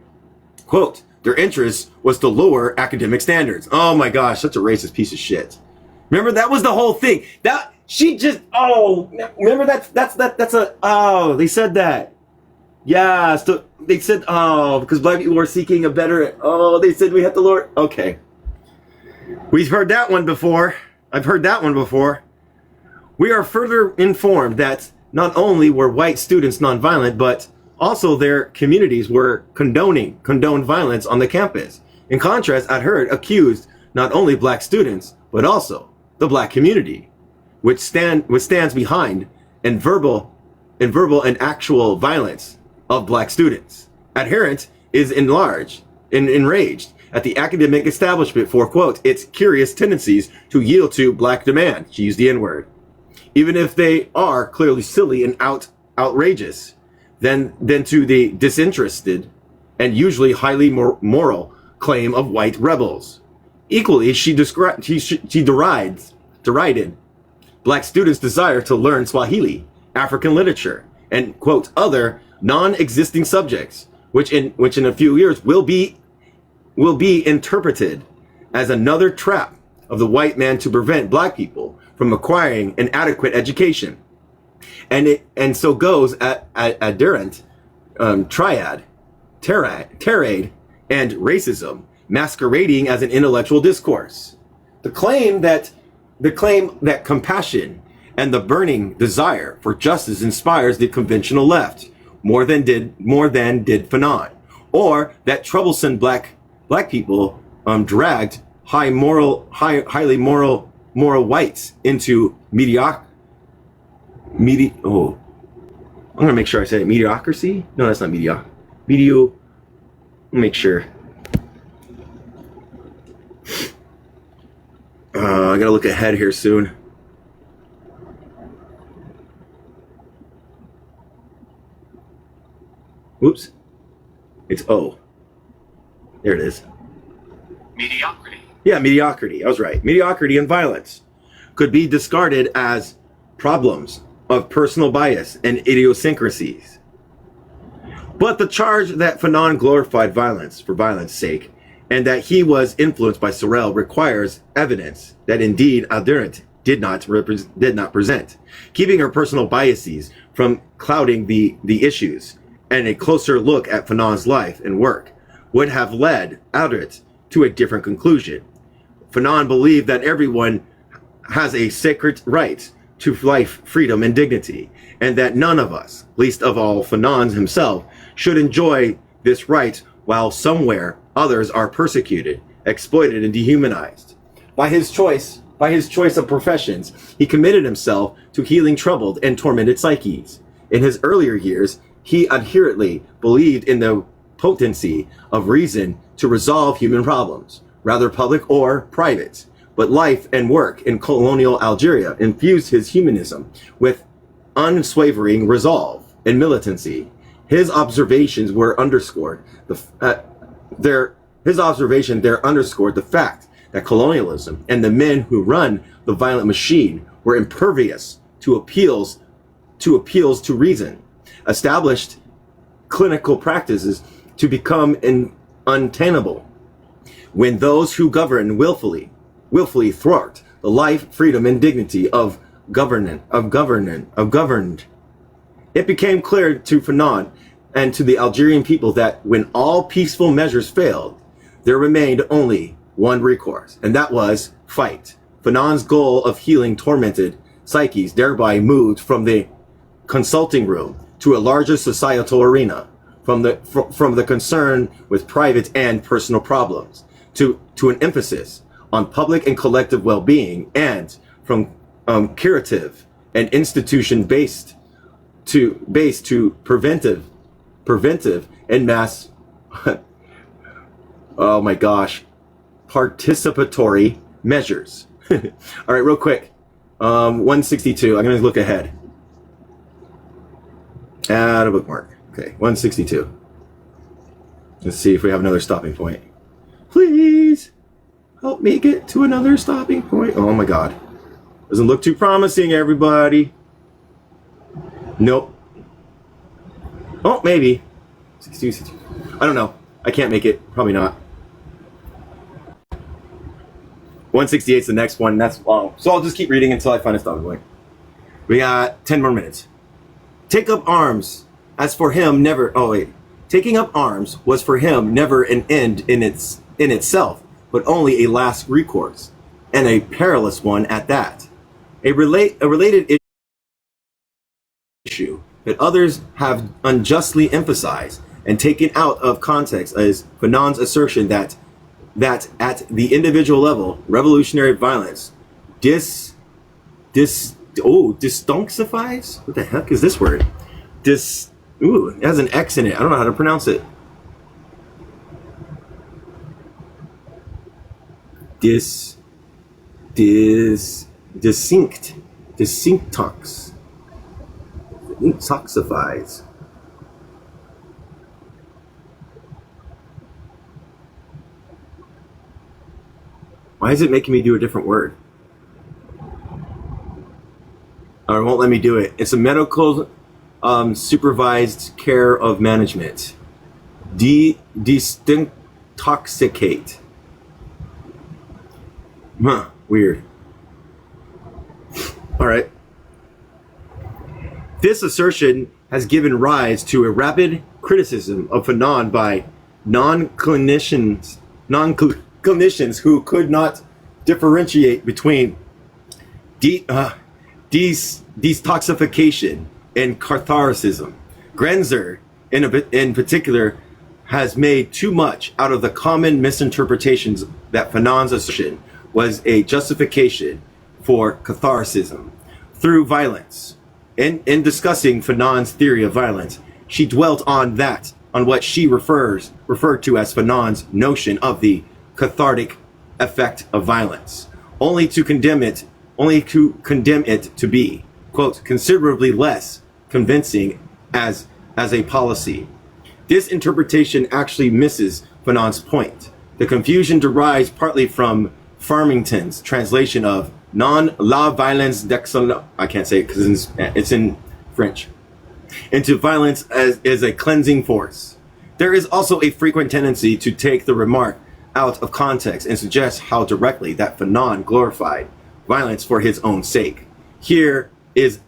quote, their interest was to lower academic standards. Oh my gosh, such a racist piece of shit. Remember, that was the whole thing. They said that. Yeah, so they said, because Black people were seeking a better, they said we have to lower. Okay. We've heard that one before. I've heard that one before. We are further informed that not only were white students nonviolent, but also their communities were condoned violence on the campus. In contrast, I'd heard accused not only Black students, but also the Black community, which stands behind in verbal and actual violence of Black students. Adherent is enraged at the academic establishment for, quote, its curious tendencies to yield to Black demand. She used the N-word. Even if they are clearly silly and outrageous, than to the disinterested and usually highly moral claim of white rebels. Equally, she derided Black students' desire to learn Swahili, African literature, and, quote, other non-existing subjects, which in a few years will be interpreted as another trap of the white man to prevent Black people from acquiring an adequate education. And so goes adherent, triad, tirade, and racism, masquerading as an intellectual discourse. The claim that compassion and the burning desire for justice inspires the conventional left more than did Fanon, or that troublesome black people dragged highly moral whites into I'm gonna make sure I said it. Mediocrity? No, that's not mediocre. Make sure. I gotta look ahead here soon. Whoops. It's O. There it is. Mediocrity. Yeah, mediocrity. I was right. Mediocrity and violence could be discarded as problems of personal bias and idiosyncrasies. But the charge that Fanon glorified violence for violence sake and that he was influenced by Sorel requires evidence that indeed Adherent did not present, keeping her personal biases from clouding the issues, and a closer look at Fanon's life and work would have led Adherent to a different conclusion. Fanon believed that everyone has a sacred right to life, freedom, and dignity, and that none of us, least of all Fanon himself, should enjoy this right while somewhere others are persecuted, exploited, and dehumanized. By his choice of professions, he committed himself to healing troubled and tormented psyches. In his earlier years, he adherently believed in the potency of reason to resolve human problems, whether public or private. But life and work in colonial Algeria infused his humanism with unswavering resolve and militancy. His observations were underscored. His observation there underscored the fact that colonialism and the men who run the violent machine were impervious to appeals to reason, established clinical practices to become untenable when those who govern willfully thwart the life, freedom, and dignity of governed. It became clear to Fanon and to the Algerian people that when all peaceful measures failed, there remained only one recourse, and that was fight. Fanon's goal of healing tormented psyches thereby moved from the consulting room to a larger societal arena, from the concern with private and personal problems to an emphasis on public and collective well-being, and from curative and institution based to preventive and mass oh my gosh, participatory measures. All right, real quick. 162. I'm going to look ahead. Add a bookmark. Okay, 162. Let's see if we have another stopping point. Please help me get to another stopping point. Oh my God. Doesn't look too promising, everybody. Nope. Oh, maybe. 62, 62. I don't know. I can't make it. Probably not. 168 is the next one. That's long. So I'll just keep reading until I find a stopping point. We got 10 more minutes. Take up arms. As for him, never. Oh wait. Taking up arms was for him never an end in itself, but only a last recourse, and a perilous one at that. A related issue that others have unjustly emphasized and taken out of context is Fanon's assertion that at the individual level, revolutionary violence distonxifies? What the heck is this word? It has an X in it. I don't know how to pronounce it. Detoxifies. Why is it making me do a different word? Or it won't let me do it. It's a medical supervised care of management. Desintoxicate. Weird. All right. This assertion has given rise to a rapid criticism of Fanon by non-clinicians who could not differentiate between detoxification and catharsis. Grenzer, in particular, has made too much out of the common misinterpretations that Fanon's assertion was a justification for catharsis through violence. In discussing Fanon's theory of violence, she dwelt on what she referred to as Fanon's notion of the cathartic effect of violence, only to condemn it to be, quote, considerably less convincing as a policy. This interpretation actually misses Fanon's point. The confusion derives partly from Farmington's translation of la violence d'excellence, I can't say it because it's in French, into violence as a cleansing force. There is also a frequent tendency to take the remark out of context and suggest how directly that Fanon glorified violence for his own sake. Here as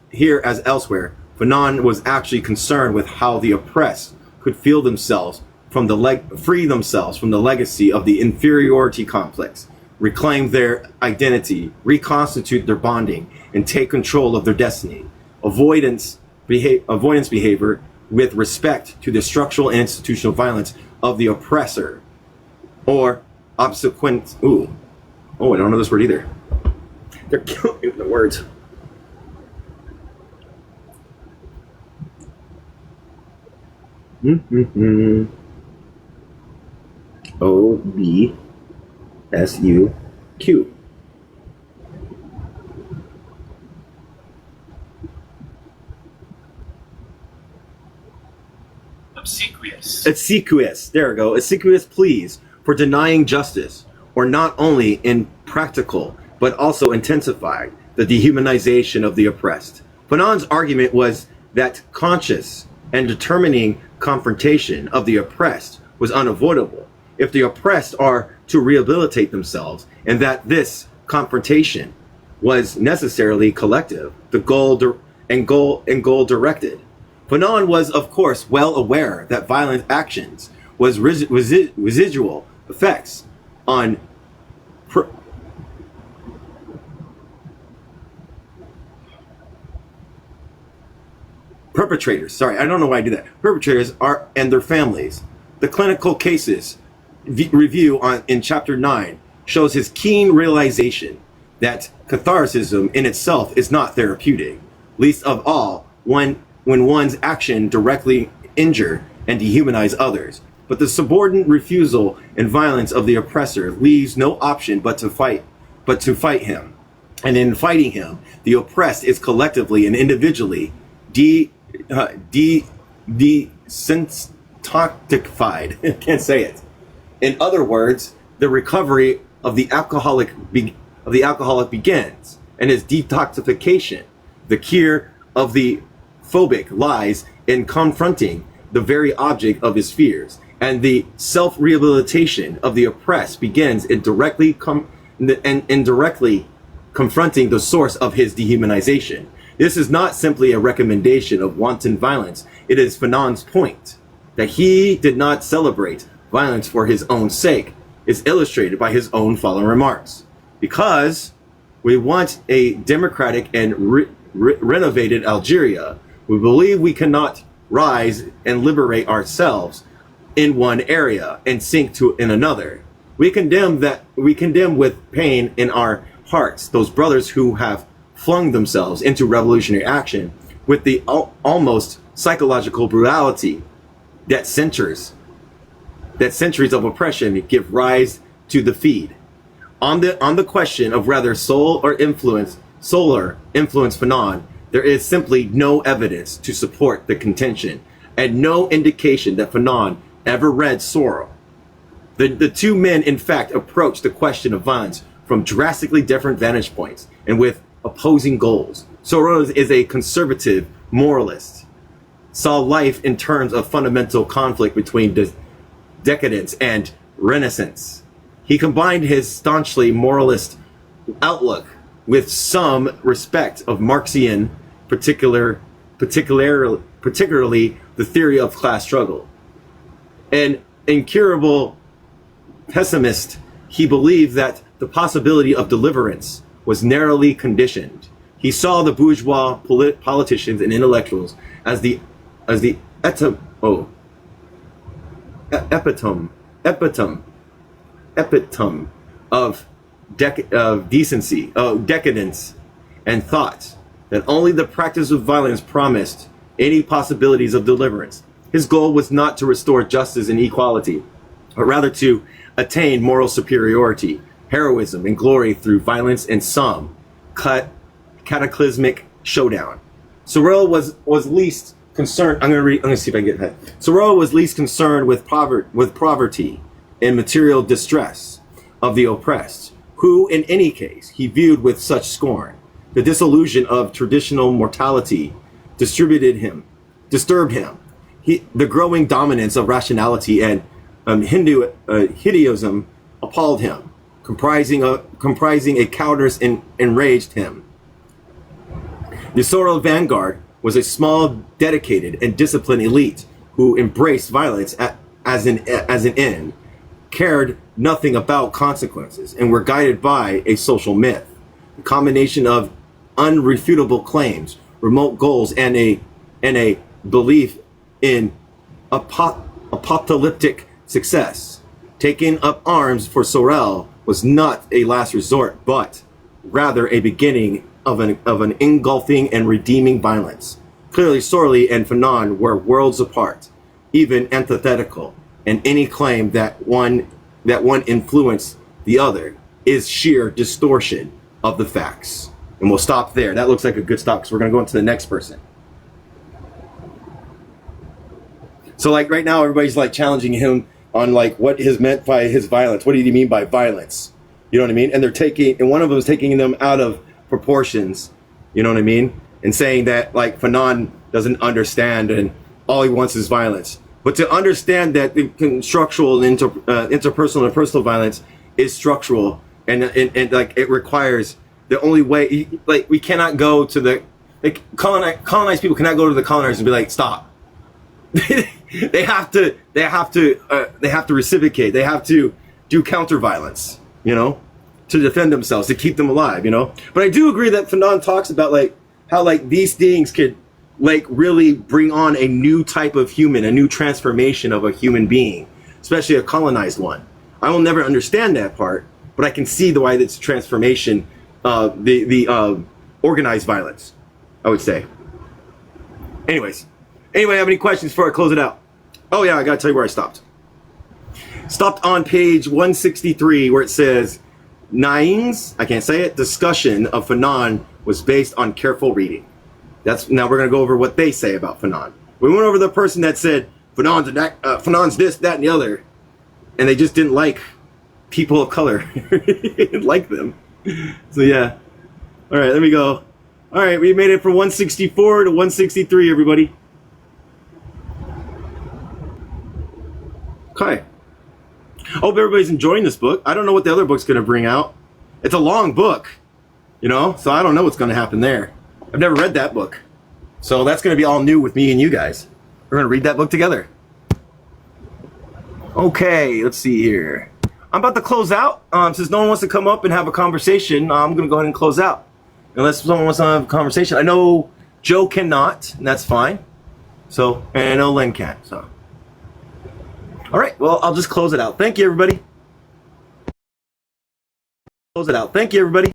elsewhere, Fanon was actually concerned with how the oppressed could free themselves from the legacy of the inferiority complex, reclaim their identity, reconstitute their bonding, and take control of their destiny. Avoidance behavior with respect to the structural and institutional violence of the oppressor, or obsequent. I don't know this word either. They're killing me with the words. OBSUQ. Obsequious. Obsequious. There we go. Obsequious pleas for denying justice, or not only in practical, but also intensified the dehumanization of the oppressed. Fanon's argument was that conscious and determining confrontation of the oppressed was unavoidable if the oppressed are to rehabilitate themselves, and that this confrontation was necessarily collective, the goal directed. Fanon was, of course, well aware that violent actions was residual effects on perpetrators. Sorry, I don't know why I do that. Perpetrators are and their families. The clinical cases review in chapter 9 shows his keen realization that catharsis in itself is not therapeutic, least of all when one's action directly injure and dehumanize others. But the subordinate refusal and violence of the oppressor leaves no option but to fight him. And in fighting him, the oppressed is collectively and individually desensitified. I can't say it. In other words, the recovery of the alcoholic begins, and his detoxification. The cure of the phobic lies in confronting the very object of his fears, and the self-rehabilitation of the oppressed begins in directly confronting the source of his dehumanization. This is not simply a recommendation of wanton violence. It is Fanon's point that he did not celebrate violence for his own sake is illustrated by his own following remarks. Because we want a democratic and renovated Algeria, we believe we cannot rise and liberate ourselves in one area and sink in another. We condemn with pain in our hearts those brothers who have flung themselves into revolutionary action with the almost psychological brutality that centuries of oppression give rise to the feed. On the question of whether solar influence Fanon, there is simply no evidence to support the contention, and no indication that Fanon ever read Sorel. The two men, in fact, approached the question of violence from drastically different vantage points and with opposing goals. Sorel is a conservative moralist, saw life in terms of fundamental conflict between decadence and renaissance. He combined his staunchly moralist outlook with some respect of Marxian, particularly the theory of class struggle. An incurable pessimist, he believed that the possibility of deliverance was narrowly conditioned. He saw the bourgeois politicians and intellectuals as the epitome of decency, decadence, and thought that only the practice of violence promised any possibilities of deliverance. His goal was not to restore justice and equality, but rather to attain moral superiority, heroism, and glory through violence and some cataclysmic showdown. Sorel was least concerned. I'm going to see if I can get that. Sorel was least concerned with poverty and material distress of the oppressed, who, in any case, he viewed with such scorn. The disillusion of traditional mortality disturbed him. The growing dominance of rationality and Hinduism appalled him. Comprising a cowardice enraged him. The Sorel vanguard was a small, dedicated, and disciplined elite who embraced violence as an end, cared nothing about consequences, and were guided by a social myth. The combination of unrefutable claims, remote goals, and a belief in apocalyptic success. Taking up arms for Sorel was not a last resort, but rather a beginning of an engulfing and redeeming violence. Clearly, Sorel and Fanon were worlds apart, even antithetical, and any claim that one influenced the other is sheer distortion of the facts. And we'll stop there. That looks like a good stop because we're going to go into the next person. So like right now, everybody's like challenging him on like what is meant by his violence. What did he mean by violence? You know what I mean? And and one of them is taking them out of proportions. You know what I mean? And saying that like Fanon doesn't understand and all he wants is violence. But to understand that the structural and interpersonal and personal violence is structural, and like it requires the only way, like we cannot go to the like colonized people cannot go to the colonizers and be like, stop. they have to reciprocate. They have to do counter violence, you know, to defend themselves, to keep them alive, you know. But I do agree that Fanon talks about like how like these things could like really bring on a new type of human, a new transformation of a human being, especially a colonized one. I will never understand that part, but I can see the way that's transformation, the organized violence, I would say. Anyway, have any questions before I close it out? Oh yeah, I gotta tell you where I stopped. Stopped on page 163 where it says, Naing's, I can't say it, discussion of Fanon was based on careful reading. Now we're going to go over what they say about Fanon. We went over the person that said Fanon's this, that, and the other, and they just didn't like people of color. Didn't like them. So yeah. All right, let me go. All right, we made it from 164 to 163, everybody. Okay. Hope everybody's enjoying this book. I don't know what the other book's going to bring out. It's a long book, you know, so I don't know what's going to happen there. I've never read that book. So that's going to be all new with me and you guys. We're going to read that book together. Okay, let's see here. I'm about to close out. Since no one wants to come up and have a conversation, I'm going to go ahead and close out. Unless someone wants to have a conversation. I know Joe cannot, and that's fine. So, and I know Len can't, so. All right, well, I'll just close it out. Thank you, everybody. Close it out. Thank you, everybody.